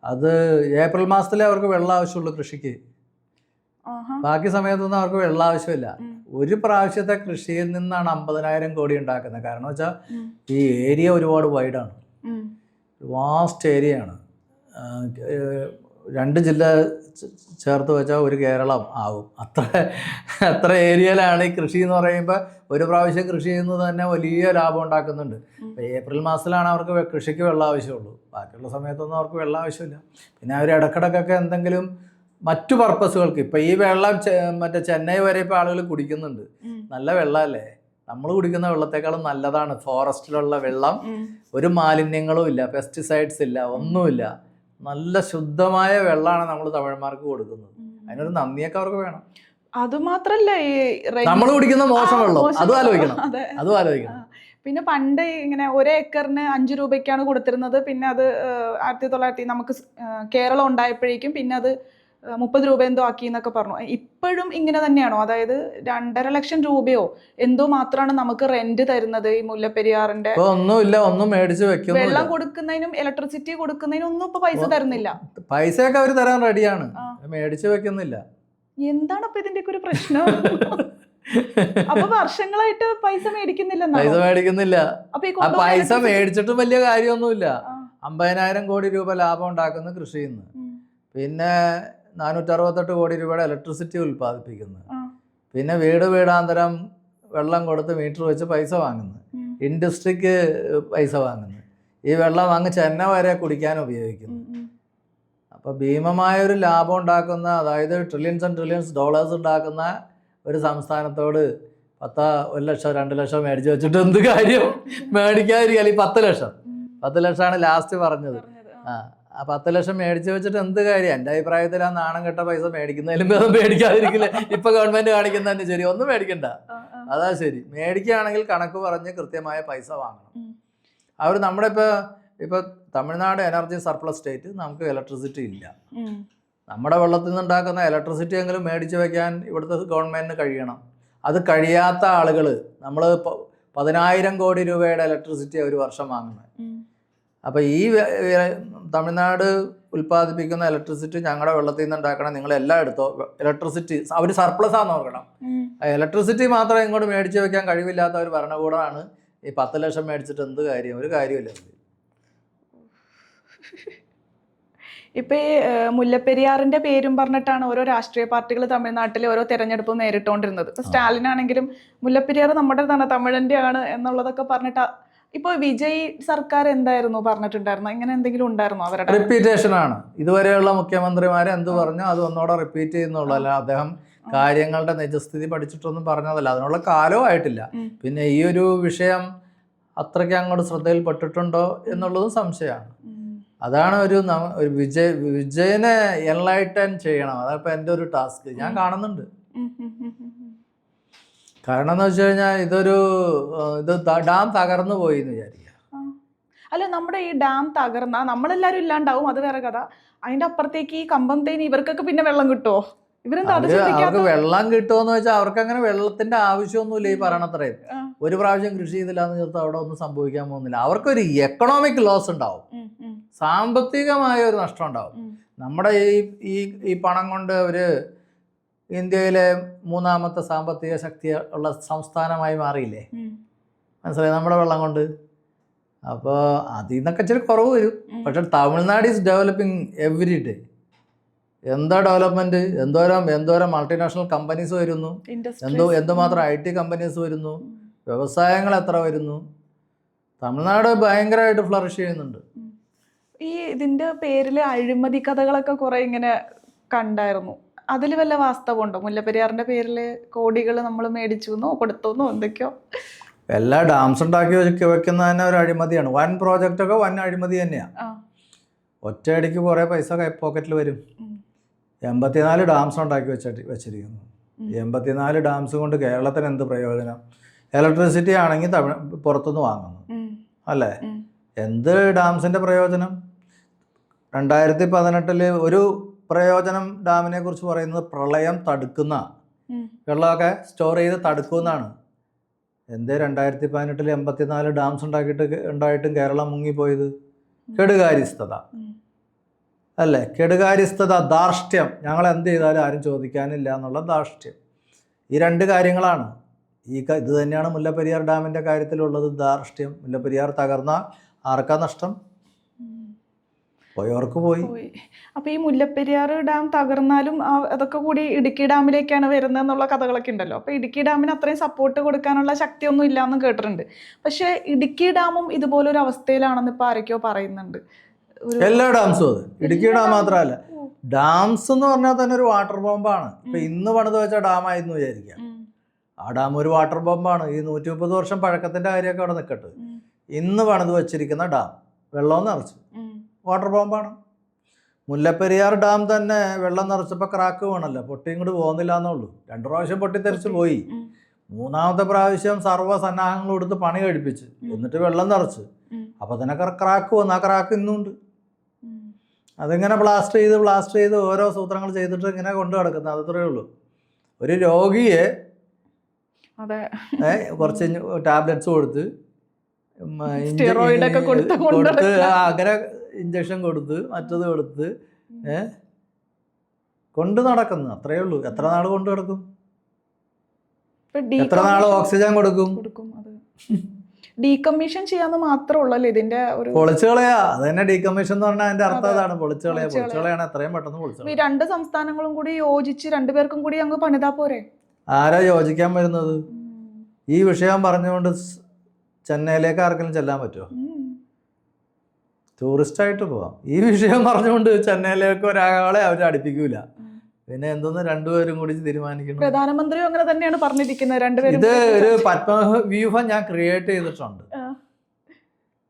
അത് ഏപ്രിൽ മാസത്തിലേ അവർക്ക് വെള്ളം ആവശ്യമുള്ളൂ കൃഷിക്ക്. ബാക്കി സമയത്തൊന്നും അവർക്ക് വെള്ളം ആവശ്യമില്ല. ഒരു പ്രാവശ്യത്തെ കൃഷിയിൽ നിന്നാണ് 50,000 കോടി ഉണ്ടാക്കുന്നത്. കാരണം വെച്ചാൽ ഈ ഏരിയ ഒരുപാട് വൈഡാണ്, വാസ്റ്റ് ഏരിയ ആണ്. 2 ജില്ല ചേർത്ത് വെച്ചാൽ ഒരു കേരളം ആവും. അത്ര ഏരിയയിലാണ് ഈ കൃഷി എന്ന് പറയുമ്പോൾ. ഒരു പ്രാവശ്യം കൃഷി ചെയ്യുന്നത് തന്നെ വലിയ ലാഭം ഉണ്ടാക്കുന്നുണ്ട്. ഏപ്രിൽ മാസത്തിലാണ് അവർക്ക് കൃഷിക്ക് വെള്ളം ആവശ്യമുള്ളൂ. ബാക്കിയുള്ള സമയത്തൊന്നും അവർക്ക് വെള്ളം ആവശ്യമില്ല. പിന്നെ അവർ ഇടക്കിടക്കൊക്കെ എന്തെങ്കിലും മറ്റു പർപ്പസുകൾക്ക്, ഇപ്പം ഈ വെള്ളം മറ്റേ ചെന്നൈ വരെ ഇപ്പോൾ ആളുകൾ കുടിക്കുന്നുണ്ട്. നല്ല വെള്ളമല്ലേ? നമ്മൾ കുടിക്കുന്ന വെള്ളത്തെക്കാളും നല്ലതാണ് ഫോറസ്റ്റിലുള്ള വെള്ളം. ഒരു മാലിന്യങ്ങളും ഇല്ല, പെസ്റ്റിസൈഡ്സ് ഇല്ല, ഒന്നുമില്ല. നല്ല ശുദ്ധമായ വെള്ളമാണ് നമ്മൾ തമിഴന്മാർക്ക് കൊടുക്കുന്നത്. അതിനൊരു നന്ദിയൊക്കെ അവർക്ക് വേണം. അത് മാത്രല്ല, ഈ നമ്മൾ കുടിക്കുന്ന മോശം വെള്ളം അതും ആലോചിക്കണം. പിന്നെ പണ്ട് ഇങ്ങനെ 1 ഏക്കറിന് 5 രൂപയ്ക്കാണ് കൊടുത്തിരുന്നത്. പിന്നെ അത് 1900 നമുക്ക് കേരളം ഉണ്ടായപ്പോഴേക്കും പിന്നെ അത് 30 രൂപ എന്തോ ആക്കി എന്നൊക്കെ പറഞ്ഞു. ഇപ്പോഴും ഇങ്ങനെ തന്നെയാണോ? അതായത് 2.5 ലക്ഷം രൂപയോ എന്തോ മാത്രമാണ് നമുക്ക് റെന്റ് തരുന്നത് ഈ മുല്ലപ്പെരിയാറിന്റെ? ഒന്നുമില്ല, ഒന്നും മേടിച്ച് വെക്കുന്നു. വെള്ളം കൊടുക്കുന്നതിനും ഇലക്ട്രിസിറ്റി കൊടുക്കുന്നതിനും ഒന്നും ഇപ്പൊ പൈസ തരുന്നില്ല. പൈസയൊക്കെ അവർ തരാൻ റെഡിയാണ്, മേടിച്ച് വെക്കുന്നില്ല. എന്താണ് അപ്പൊ ഇതിന്റെ ഒരു പ്രശ്നം? അപ്പൊ വർഷങ്ങളായിട്ട് പൈസ മേടിക്കുന്നില്ല. ആ പൈസ മേടിച്ചിട്ടും വലിയ കാര്യമൊന്നുമില്ല. 50,000 കോടി രൂപ ലാഭം ഉണ്ടാക്കുന്ന കൃഷിയിൽ നിന്ന്, പിന്നെ 468 കോടി രൂപയുടെ ഇലക്ട്രിസിറ്റി ഉൽപ്പാദിപ്പിക്കുന്നു, പിന്നെ വീടാന്തരം വെള്ളം കൊടുത്ത് മീറ്റർ വെച്ച് പൈസ വാങ്ങുന്നു, ഇൻഡസ്ട്രിക്ക് പൈസ വാങ്ങുന്നു, ഈ വെള്ളം അങ്ങ് ചെന്നൈ വരെ കുടിക്കാൻ ഉപയോഗിക്കുന്നു. അപ്പോൾ ഭീമമായൊരു ലാഭം ഉണ്ടാക്കുന്ന, അതായത് ട്രില്യൺസ് ആൻഡ് ട്രില്യൺസ് ഡോളേഴ്സ് ഉണ്ടാക്കുന്ന ഒരു സംസ്ഥാനത്തോട് 1 ലക്ഷം 2 ലക്ഷം മേടിച്ച് വെച്ചിട്ട് എന്ത് കാര്യം? മേടിക്കാതിരിക്കുക. അല്ലെങ്കിൽ 10 ലക്ഷമാണ് ലാസ്റ്റ് പറഞ്ഞത്. ആ 10 ലക്ഷം മേടിച്ച് വെച്ചിട്ട് എന്ത് കാര്യം? എൻ്റെ അഭിപ്രായത്തിൽ ആ നാണം കെട്ട പൈസ മേടിക്കുന്നതിലും മേടിക്കാതിരിക്കില്ല. ഇപ്പൊ ഗവൺമെന്റ് കാണിക്കുന്നതന്നെ ശരി, ഒന്നും മേടിക്കണ്ട, അതാ ശരി. മേടിക്കുകയാണെങ്കിൽ കണക്ക് പറഞ്ഞ് കൃത്യമായ പൈസ വാങ്ങണം. അവർ നമ്മുടെ ഇപ്പൊ തമിഴ്നാട് എനർജി സർപ്ലസ് സ്റ്റേറ്റ്, നമുക്ക് ഇലക്ട്രിസിറ്റി ഇല്ല. നമ്മുടെ വെള്ളത്തിൽ നിന്നുണ്ടാക്കുന്ന ഇലക്ട്രിസിറ്റി എങ്കിലും മേടിച്ച് വെക്കാൻ ഇവിടുത്തെ ഗവൺമെന്റിന് കഴിയണം. അത് കഴിയാത്ത ആളുകൾ, നമ്മൾ 10,000 കോടി രൂപയുടെ ഇലക്ട്രിസിറ്റി ഒരു വർഷം വാങ്ങുന്നത്. അപ്പോൾ ഈ തമിഴ്നാട് ഉൽപ്പാദിപ്പിക്കുന്ന ഇലക്ട്രിസിറ്റി ഞങ്ങളുടെ വെള്ളത്തിൽ നിന്ന് ഉണ്ടാക്കണം, നിങ്ങളെല്ലാം എടുത്തോ. ഇലക്ട്രിസിറ്റി അവർ സർപ്ലസ് ആണെന്ന് ഓർക്കണം. ഇലക്ട്രിസിറ്റി മാത്രം ഇങ്ങോട്ട് മേടിച്ച് വെക്കാൻ കഴിവില്ലാത്ത ഒരു ഭരണകൂടമാണ് ഈ 10 ലക്ഷം മേടിച്ചിട്ട് എന്ത് കാര്യം? ഒരു കാര്യമില്ല. ഇപ്പൊ ഈ മുല്ലപ്പെരിയാറിന്റെ പേരും പറഞ്ഞിട്ടാണ് ഓരോ രാഷ്ട്രീയ പാർട്ടികൾ തമിഴ്നാട്ടിലെ ഓരോ തെരഞ്ഞെടുപ്പ് നേരിട്ടുകൊണ്ടിരുന്നത്. ഇപ്പൊ സ്റ്റാലിൻ ആണെങ്കിലും മുല്ലപ്പെരിയാർ നമ്മുടേതാണ്, തമിഴന്റെ ആണ് എന്നുള്ളതൊക്കെ പറഞ്ഞിട്ട്. ഇപ്പൊ വിജയ് സർക്കാർ എന്തായിരുന്നു പറഞ്ഞിട്ടുണ്ടായിരുന്നു? ഇങ്ങനെ എന്തെങ്കിലും ഉണ്ടായിരുന്നോ അവരുടെ? റിപ്പീറ്റേഷൻ ആണ്. ഇതുവരെയുള്ള മുഖ്യമന്ത്രിമാരെ എന്ത് പറഞ്ഞോ അത് ഒന്നോടെ റിപ്പീറ്റ് ചെയ്യുന്നുള്ളൂ. അദ്ദേഹം കാര്യങ്ങളുടെ നിജസ്ഥിതി പഠിച്ചിട്ടൊന്നും പറഞ്ഞതല്ല, അതിനുള്ള കാലവും ആയിട്ടില്ല. പിന്നെ ഈ ഒരു വിഷയം അത്രയ്ക്ക് അങ്ങോട്ട് ശ്രദ്ധയിൽപ്പെട്ടിട്ടുണ്ടോ എന്നുള്ളതും സംശയമാണ്. അതാണ് ഒരു വിജയനെ എൻലൈറ്റൻ ചെയ്യണം. അതപ്പോൾ എൻ്റെ ഒരു ടാസ്ക് ഞാൻ കാണുന്നുണ്ട്. കാരണം എന്ന് വെച്ച് കഴിഞ്ഞാൽ ഇത് ഡാം തകർന്നു പോയി എന്ന് വിചാരിക്കുക. അല്ല, നമ്മുടെ ഈ ഡാം തകർന്ന നമ്മളെല്ലാരും ഇല്ലാണ്ടാവും, അത് വേറെ കഥ. അതിന്റെ അപ്പുറത്തേക്ക് ഈ കമ്പംതേനി ഇവർക്കൊക്കെ പിന്നെ വെള്ളം കിട്ടുമോ? ഇവരെന്താ അത് അവർക്ക് ചിന്തിക്കാത്ത? വെള്ളം കിട്ടുമെന്ന് വെച്ചാൽ അവർക്ക് അങ്ങനെ വെള്ളത്തിന്റെ ആവശ്യമൊന്നുമില്ല. ഈ പറയണത്രയും ആ. ഒരു പ്രാവശ്യം കൃഷി ചെയ്തില്ല എന്ന് ചേർത്ത് അവിടെ ഒന്നും സംഭവിക്കാൻ പോകുന്നില്ല. അവർക്കൊരു എക്കണോമിക് ലോസ് ഉണ്ടാവും, സാമ്പത്തികമായ ഒരു നഷ്ടം ഉണ്ടാവും. നമ്മുടെ ഈ പണം കൊണ്ട് ഒരു ഇന്ത്യയിലെ മൂന്നാമത്തെ സാമ്പത്തിക ശക്തി ഉള്ള സംസ്ഥാനമായി മാറിയില്ലേ? മനസ്സിലായി? നമ്മുടെ വെള്ളം കൊണ്ട്. അപ്പോൾ അതിൽ നിന്നൊക്കെ ഇച്ചിരി കുറവ് വരും. പക്ഷെ Tamil Nadu is developing every day. എന്താ ഡെവലപ്മെന്റ്, എന്തോരം മൾട്ടിനാഷണൽ കമ്പനീസ് വരുന്നു, എന്തുമാത്രം IT കമ്പനീസ് വരുന്നു, വ്യവസായങ്ങൾ എത്ര വരുന്നു. തമിഴ്നാട് ഭയങ്കരമായിട്ട് ഫ്ലറിഷ് ചെയ്യുന്നുണ്ട്. ഈ ഇതിന്റെ പേരിൽ അഴിമതി കഥകളൊക്കെ കുറെ ഇങ്ങനെ കണ്ടായിരുന്നു. അതിൽ വല്ല വാസ്തവമുണ്ടോ? മുല്ലപ്പെരിയാറിന്റെ പേരിൽ കോടികൾ നമ്മൾ മേടിച്ചു കൊടുത്തു എന്തൊക്കെയോ. എല്ലാ ഡാംസ് ഉണ്ടാക്കി വെക്കുന്ന തന്നെ ഒരു അഴിമതിയാണ്. വൻ പ്രോജക്റ്റൊക്കെ വൻ അഴിമതി തന്നെയാണ്. ഒറ്റയടിക്ക് കുറേ പൈസ പോക്കറ്റിൽ വരും. 84 ഡാംസ് ഉണ്ടാക്കി വെച്ചിരിക്കുന്നു. 84 ഡാംസ് കൊണ്ട് കേരളത്തിന് എന്ത് പ്രയോജനം? ഇലക്ട്രിസിറ്റി ആണെങ്കിൽ പുറത്തുനിന്ന് വാങ്ങുന്നു അല്ലേ? എന്ത് ഡാംസിൻ്റെ പ്രയോജനം? 2018 ഒരു പ്രയോജനം ഡാമിനെ കുറിച്ച് പറയുന്നത് പ്രളയം തടുക്കുന്ന, വെള്ളമൊക്കെ സ്റ്റോർ ചെയ്ത് തടുക്കുമെന്നാണ്. എന്തേ 2018 84 ഡാംസ് ഉണ്ടായിട്ടും കേരളം മുങ്ങിപ്പോയത്? കെടുകാര്യസ്ഥത അല്ലേ? കെടുകാര്യസ്ഥത, ധാർഷ്ട്യം. ഞങ്ങൾ എന്ത് ചെയ്താലും ആരും ചോദിക്കാനില്ല എന്നുള്ള ധാർഷ്ട്യം. ഈ രണ്ട് കാര്യങ്ങളാണ്. ഇത് തന്നെയാണ് മുല്ലപ്പെരിയാർ ഡാമിൻ്റെ കാര്യത്തിലുള്ളത്, ധാർഷ്ട്യം. മുല്ലപ്പെരിയാർ തകർന്നാൽ ആർക്കാ നഷ്ടം? പോയവർക്ക് പോയി. അപ്പൊ ഈ മുല്ലപ്പെരിയാർ ഡാം തകർന്നാലും അതൊക്കെ കൂടി ഇടുക്കി ഡാമിലേക്കാണ് വരുന്നതെന്നുള്ള കഥകളൊക്കെ ഉണ്ടല്ലോ. അപ്പൊ ഇടുക്കി ഡാമിന് അത്രയും സപ്പോർട്ട് കൊടുക്കാനുള്ള ശക്തിയൊന്നും ഇല്ലാന്നും കേട്ടിട്ടുണ്ട്. പക്ഷെ ഇടുക്കി ഡാമും ഇതുപോലൊരു അവസ്ഥയിലാണെന്ന് ഇപ്പൊ ആരൊക്കെയോ പറയുന്നുണ്ട്. എല്ലാ ഡാംസും അത്. ഇടുക്കി ഡാം മാത്രമല്ല, ഡാംസ് എന്ന് പറഞ്ഞാൽ തന്നെ ഒരു വാട്ടർ ബോംബാണ്. ഇപ്പൊ ഇന്ന് പണിത് വെച്ച ഡാമായിരുന്നു വിചാരിക്കാം, ആ ഡാം ഒരു വാട്ടർ ബോംബാണ്. ഈ 130 വർഷം പഴക്കത്തിന്റെ കാര്യമൊക്കെ അവിടെ നിൽക്കട്ടെ. ഇന്ന് പണിത് വെച്ചിരിക്കുന്ന ഡാം വെള്ളം നിറച്ച് വാട്ടർ ബോംബാണ്. മുല്ലപ്പെരിയാർ ഡാം തന്നെ വെള്ളം നിറച്ചപ്പോൾ ക്രാക്ക് വീണല്ലോ, പൊട്ടി ഇങ്ങോട്ട് പോകുന്നില്ല എന്നുള്ളൂ. 2 പ്രാവശ്യം പൊട്ടിത്തെറിച്ച് പോയി. 3ാമത്തെ പ്രാവശ്യം സർവ്വസന്നാഹങ്ങളും എടുത്ത് പണി കഴിപ്പിച്ച് എന്നിട്ട് വെള്ളം നിറച്ച്. അപ്പോൾ അതിനൊക്കെ ക്രാക്ക് വന്നു. ആ ക്രാക്ക് ഇന്നുണ്ട്. അതിങ്ങനെ ബ്ലാസ്റ്റ് ചെയ്ത് ഓരോ സൂത്രങ്ങൾ ചെയ്തിട്ട് ഇങ്ങനെ കൊണ്ടു കിടക്കുന്നത്. അതത്രേ ഉള്ളൂ. ഒരു രോഗിയെ കുറച്ച് ടാബ്ലറ്റ്സ് കൊടുത്ത് അങ്ങനെ ഇഞ്ചക്ഷൻ കൊടുത്ത് മറ്റത് കൊടുത്ത് കൊണ്ട് നടക്കുന്നു. അത്രയേ ഉള്ളൂ. എത്ര നാൾ കൊണ്ട് കിടക്കും? എത്ര നാൾ ഓക്സിജൻ കൊടുക്കും? ഡീകമ്മീഷൻ ചെയ്യാന്ന് മാത്രമേ ഉള്ളൂ ഇതിന്റെ ഒരു പൊളിച്ചു കളയാ. അത് തന്നെ ഡീകമ്മീഷൻ എന്ന് പറഞ്ഞാൽ അതിന്റെ അർത്ഥം അതാണ്, പൊളിച്ചു കളയാണ്. എത്രയും പെട്ടെന്ന് പൊളിച്ചു. ഈ 2 സംസ്ഥാനങ്ങളും കൂടി യോജിച്ച് 2 പേർക്കും കൂടി അങ്ങ് പണിതാ പോരെ? ആരാ യോജിക്കാൻ വരുന്നത്? ഈ വിഷയം പറഞ്ഞുകൊണ്ട് ചെന്നൈയിലേക്ക് ആർക്കെങ്കിലും ചെല്ലാൻ പറ്റുമോ? ടൂറിസ്റ്റായിട്ട് പോവാം. ഈ വിഷയം പറഞ്ഞുകൊണ്ട് ചെന്നൈയിലേക്ക് ഒരാളെ അവർ അടുപ്പിക്കൂല. പിന്നെ എന്തൊന്ന് 2 പേരും കൂടി തീരുമാനിക്കണം. പ്രധാനമന്ത്രിയും അങ്ങനെ തന്നെയാണ് പറഞ്ഞിരിക്കുന്നത്. 2 പേരും. ഇത് ഒരു പത്മവ്യൂഹം ഞാൻ ക്രിയേറ്റ് ചെയ്തിട്ടുണ്ട്.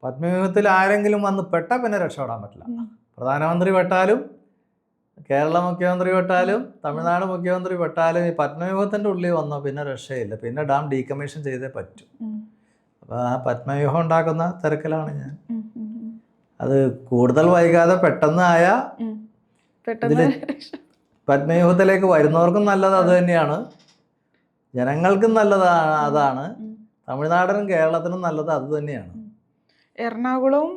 പത്മവ്യൂഹത്തിൽ ആരെങ്കിലും വന്ന് പെട്ടാൽ പിന്നെ രക്ഷപ്പെടാൻ പറ്റില്ല. പ്രധാനമന്ത്രി പെട്ടാലും, കേരള മുഖ്യമന്ത്രി പെട്ടാലും, തമിഴ്നാട് മുഖ്യമന്ത്രി പെട്ടാലും ഈ പത്മവ്യൂഹത്തിൻ്റെ ഉള്ളിൽ വന്നോ പിന്നെ രക്ഷയില്ല. പിന്നെ ഡാം ഡീകമ്മീഷൻ ചെയ്തേ പറ്റൂ. അപ്പോൾ ആ പത്മവ്യൂഹം ഉണ്ടാക്കുന്ന തിരക്കിലാണ് ഞാൻ. അത് കൂടുതൽ വൈകാതെ പെട്ടെന്ന് ആയാൽ ഇതിൽ പത്മവ്യൂഹത്തിലേക്ക് വരുന്നവർക്കും നല്ലത് അത് തന്നെയാണ്, ജനങ്ങൾക്കും നല്ലതാണ്. അതാണ് തമിഴ്നാടിനും കേരളത്തിനും നല്ലത് അത് തന്നെയാണ്. എറണാകുളവും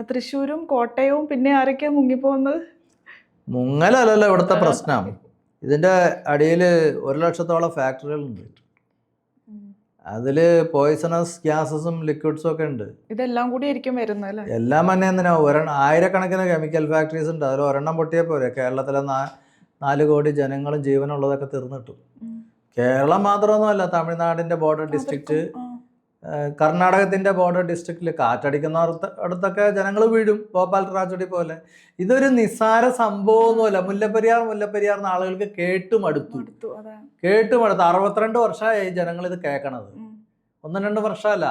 തൃശ്ശൂരും കോട്ടയവും പിന്നെ ആരൊക്കെയാ മുങ്ങിപ്പോകുന്നത്? മുങ്ങലല്ലല്ലോ ഇവിടുത്തെ പ്രശ്നം. ഇതിൻ്റെ അടിയിൽ 1 ലക്ഷത്തോളം ഫാക്ടറികളുണ്ട്. അതിൽ പോയിസണസ് ഗ്യാസസും ലിക്വിഡ്സും ഒക്കെ ഉണ്ട്. ഇതെല്ലാം കൂടി ആയിരിക്കും വരുന്നത് അല്ലേ? എല്ലാം തന്നെ എന്തിനാ? ആയിരക്കണക്കിന് കെമിക്കൽ ഫാക്ടറീസ് ഉണ്ട്. അതിൽ ഒരെണ്ണം പൊട്ടിയാൽ പോരെ കേരളത്തിലെ 4 കോടി ജനങ്ങളും ജീവനുള്ളതൊക്കെ തീർന്നിട്ടും. കേരളം മാത്രമൊന്നുമല്ല, തമിഴ്നാടിൻ്റെ ബോർഡർ ഡിസ്ട്രിക്റ്റ്, കർണാടകത്തിൻ്റെ ബോർഡർ ഡിസ്ട്രിക്റ്റിൽ അടുത്തൊക്കെ ജനങ്ങൾ വീഴും, ഭോപ്പാൽ ട്രാജഡി പോലെ. ഇതൊരു നിസ്സാര സംഭവമൊന്നുമല്ല. മുല്ലപ്പെരിയാർ ആളുകൾക്ക് കേട്ടുമടുത്തു. 62 വർഷമായി ജനങ്ങൾ ഇത് കേൾക്കണത്. 1-2 വർഷമല്ല,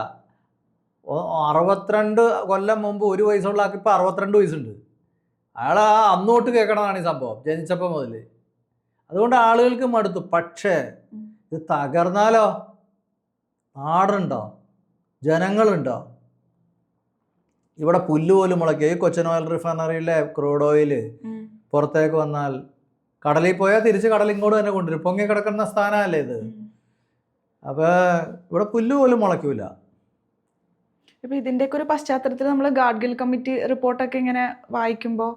62 കൊല്ലം മുമ്പ് 1 വയസ്സുള്ള ആൾക്ക് ഇപ്പോൾ 62 വയസ്സുണ്ട്. അയാൾ അന്നോട്ട് കേൾക്കണതാണ് ഈ സംഭവം, ജനിച്ചപ്പോൾ മുതൽ. അതുകൊണ്ട് ആളുകൾക്ക് മടുത്തു. പക്ഷേ ഇത് തകർന്നാലോ? നാടുണ്ടോ? ജനങ്ങളുണ്ടോ? ഇവിടെ പുല്ല് പോലും മുളയ്ക്കുക. ഈ കൊച്ചിൻ ഓയിൽ റിഫൈനറിയിലെ ക്രൂഡ് ഓയിൽ പുറത്തേക്ക് വന്നാൽ കടലിൽ പോയാൽ തിരിച്ച് കടൽ ഇങ്ങോട്ട് തന്നെ കൊണ്ടുവരും. പൊങ്ങി കിടക്കുന്ന സ്ഥാനമല്ലേ ഇത്. അപ്പോൾ ഇവിടെ പുല്ല് പോലും മുളയ്ക്കൂല. ഇപ്പം ഇതിൻ്റെയൊക്കെ ഒരു പശ്ചാത്തലത്തിൽ നമ്മൾ ഗാഡ്ഗിൽ കമ്മിറ്റി റിപ്പോർട്ടൊക്കെ ഇങ്ങനെ വായിക്കുമ്പോൾ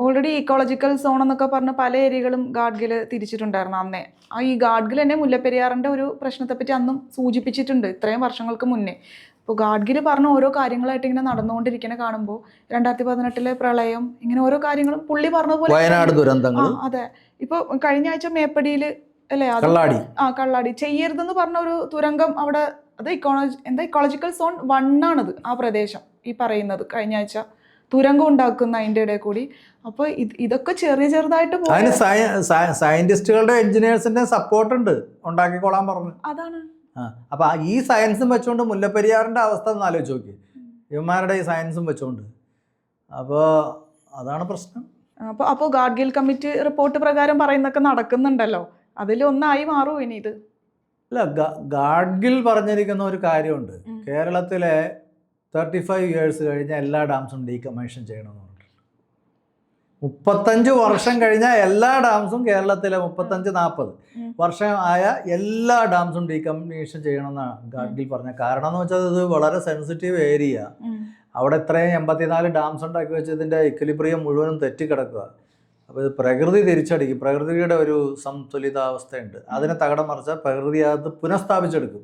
ഓൾറെഡി ഇക്കോളജിക്കൽ സോൺ എന്നൊക്കെ പറഞ്ഞ് പല ഏരിയകളും ഗാഡ്ഗിൽ തിരിച്ചിട്ടുണ്ടായിരുന്നു അന്നേ. ഈ ഗാഡ്ഗിൽ തന്നെ മുല്ലപ്പെരിയാറിൻ്റെ ഒരു പ്രശ്നത്തെപ്പറ്റി അന്നും സൂചിപ്പിച്ചിട്ടുണ്ട് ഇത്രയും വർഷങ്ങൾക്ക് മുന്നേ. ഇപ്പോൾ ഗാഡ്ഗിൽ പറഞ്ഞ ഓരോ കാര്യങ്ങളായിട്ട് ഇങ്ങനെ നടന്നുകൊണ്ടിരിക്കുന്ന കാണുമ്പോൾ 2018 പ്രളയം ഇങ്ങനെ ഓരോ കാര്യങ്ങളും പുള്ളി പറഞ്ഞ പോലെ വയനാട് ദുരന്തങ്ങൾ. അതെ. ഇപ്പോൾ കഴിഞ്ഞ ആഴ്ച മേപ്പടിയിൽ അല്ലേ കള്ളാടി ചെയ്യരുതെന്ന് പറഞ്ഞ ഒരു തുരങ്കം അവിടെ, അത് ഇക്കോളജിക്കൽ സോൺ 1 ആണത് ആ പ്രദേശം ഈ പറയുന്നത്. കഴിഞ്ഞ ആഴ്ച തുരങ്കം ഉണ്ടാക്കുന്ന അതിൻ്റെ ഇടയിൽ കൂടി. അപ്പോൾ ഇതൊക്കെ ചെറുതായിട്ട് അതിന് സയന്റിസ്റ്റുകളുടെ എഞ്ചിനീയേഴ്സിന്റെ സപ്പോർട്ട് ഉണ്ട്, ഉണ്ടാക്കിക്കോളാൻ പറഞ്ഞു. അതാണ്. അപ്പൊ ഈ സയൻസും വെച്ചുകൊണ്ട് മുല്ലപ്പെരിയാറിന്റെ അവസ്ഥ ഒന്ന് ആലോചിച്ച് നോക്കി, ഇവന്മാരുടെ ഈ സയൻസും വെച്ചുകൊണ്ട്. അപ്പോൾ അതാണ് പ്രശ്നം. അപ്പോൾ ഗാഡ്ഗിൽ കമ്മിറ്റി റിപ്പോർട്ട് പ്രകാരം പറയുന്നൊക്കെ നടക്കുന്നുണ്ടല്ലോ, അതിലൊന്നായി മാറുമോ ഇനി ഇത്? അല്ല, ഗാഡ്ഗിൽ പറഞ്ഞിരിക്കുന്ന ഒരു കാര്യമുണ്ട്. കേരളത്തിലെ 35 ഇയേഴ്സ് കഴിഞ്ഞ എല്ലാ ഡാംസും ഡീകമ്മീഷൻ ചെയ്യണമെന്ന് പറഞ്ഞിട്ടുണ്ട്. 35 വർഷം കഴിഞ്ഞ എല്ലാ ഡാംസും, കേരളത്തിലെ 35-40 വർഷം ആയ എല്ലാ ഡാംസും ഡീകമ്മീഷൻ ചെയ്യണമെന്നാണ് ഗാഡ്ഗിൽ പറഞ്ഞത്. കാരണം എന്ന് വെച്ചാൽ ഇത് വളരെ സെൻസിറ്റീവ് ഏരിയ. അവിടെ ഇത്രയും 84 ഡാംസ് ഉണ്ടാക്കി വെച്ചതിൻ്റെ ഇക്വിലിബ്രിയം മുഴുവനും തെറ്റിക്കിടക്കുക. അപ്പോൾ ഇത് പ്രകൃതി തിരിച്ചടിക്കും. പ്രകൃതിയുടെ ഒരു സന്തുലിതാവസ്ഥയുണ്ട്, അതിനെ തകിടം മറിച്ചാൽ പ്രകൃതി അത് പുനഃസ്ഥാപിച്ചെടുക്കും,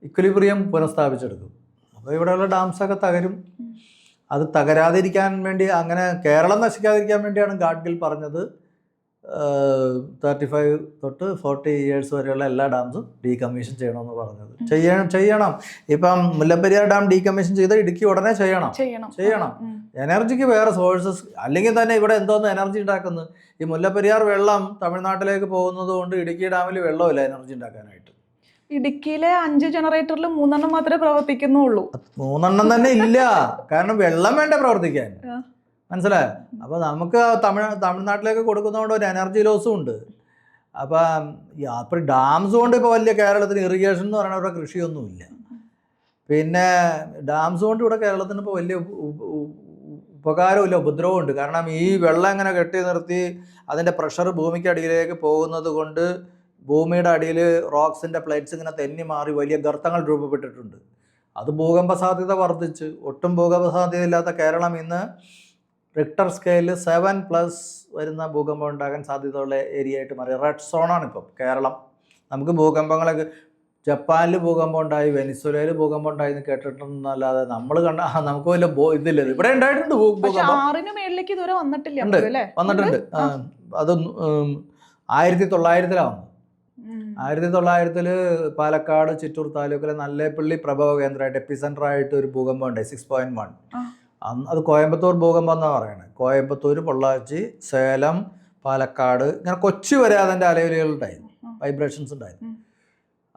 ഇക്വിലിബ്രിയം പുനഃസ്ഥാപിച്ചെടുക്കും. അപ്പോൾ ഇവിടെയുള്ള ഡാംസൊക്കെ തകരും. അത് തകരാതിരിക്കാൻ വേണ്ടി, അങ്ങനെ കേരളം നശിക്കാതിരിക്കാൻ വേണ്ടിയാണ് ഗാഡ്ഗിൽ പറഞ്ഞത് 35 തൊട്ട് 40 ഇയേഴ്സ് വരെയുള്ള എല്ലാ ഡാംസും ഡീകമ്മീഷൻ ചെയ്യണമെന്ന് പറഞ്ഞത്. ചെയ്യണം. ഇപ്പം മുല്ലപ്പെരിയാർ ഡാം ഡീകമ്മീഷൻ ചെയ്ത് ഇടുക്കി ഉടനെ ചെയ്യണം. എനർജിക്ക് വേറെ സോഴ്സസ്, അല്ലെങ്കിൽ തന്നെ ഇവിടെ എന്തോന്ന് എനർജി ഉണ്ടാക്കുന്നത്. ഈ മുല്ലപ്പെരിയാർ വെള്ളം തമിഴ്നാട്ടിലേക്ക് പോകുന്നത് കൊണ്ട് ഇടുക്കി ഡാമിൽ വെള്ളമില്ല എനർജി ഉണ്ടാക്കാനായിട്ട്. ഇടുക്കിയിലെ 5 ജനറേറ്ററിൽ 3 മാത്രമേ പ്രവർത്തിക്കുന്നുള്ളൂ. 3 തന്നെ ഇല്ല, കാരണം വെള്ളം വേണ്ടേ പ്രവർത്തിക്കാൻ. മനസ്സിലായോ? അപ്പോൾ നമുക്ക് തമിഴ്നാട്ടിലേക്ക് കൊടുക്കുന്നതുകൊണ്ട് ഒരു എനർജി ലോസും ഉണ്ട്. അപ്പം ഡാംസ് കൊണ്ട് ഇപ്പോൾ വലിയ കേരളത്തിന് ഇറിഗേഷൻ എന്ന് പറയുന്ന ഇവിടെ കൃഷിയൊന്നുമില്ല. പിന്നെ ഡാംസ് കൊണ്ട് ഇവിടെ കേരളത്തിന് ഇപ്പോൾ വലിയ ഉപകാരമില്ല, ഉപദ്രവമുണ്ട്. കാരണം ഈ വെള്ളം ഇങ്ങനെ കെട്ടി നിർത്തി അതിൻ്റെ പ്രഷർ ഭൂമിക്കടിയിലേക്ക് പോകുന്നത് കൊണ്ട് ഭൂമിയുടെ അടിയിൽ റോക്സിൻ്റെ പ്ലേറ്റ്സ് ഇങ്ങനെ തെന്നി മാറി വലിയ ഗർത്തങ്ങൾ രൂപപ്പെട്ടിട്ടുണ്ട്. അത് ഭൂകമ്പ സാധ്യത വർദ്ധിച്ച്, ഒട്ടും ഭൂകമ്പ സാധ്യതയില്ലാത്ത കേരളം ഇന്ന് റിക്ടർ സ്കെയിലിൽ 7+ വരുന്ന ഭൂകമ്പം ഉണ്ടാകാൻ സാധ്യതയുള്ള ഏരിയ ആയിട്ട് മാറി. റെഡ് സോണാണ് ഇപ്പം കേരളം. നമുക്ക് ഭൂകമ്പങ്ങളൊക്കെ, ജപ്പാനിൽ ഭൂകമ്പം ഉണ്ടായി, വെനിസ്വേലയിൽ ഭൂകമ്പം ഉണ്ടായി എന്ന് കേട്ടിട്ടുണ്ടെന്നല്ലാതെ നമ്മൾ നമുക്ക് വല്ല ഇതില്ല. ഇവിടെ ഉണ്ടായിട്ടുണ്ട് വന്നിട്ടുണ്ട്. അത് 1900-ലാണ്. 1900 പാലക്കാട് ചിറ്റൂർ താലൂക്കിലെ നല്ലേപ്പള്ളി പ്രഭവ കേന്ദ്രമായിട്ട് എപ്പിസെൻ്ററായിട്ട് ഒരു ഭൂകമ്പം ഉണ്ടായി 6.1. അത് കോയമ്പത്തൂർ ഭൂകമ്പം എന്നാണ് പറയുന്നത്. കോയമ്പത്തൂർ, പൊള്ളാച്ചി, സേലം, പാലക്കാട്, ഇങ്ങനെ കൊച്ചി വരെ അതിൻ്റെ അലയൊലികൾ ഉണ്ടായിരുന്നു, വൈബ്രേഷൻസ് ഉണ്ടായിരുന്നു.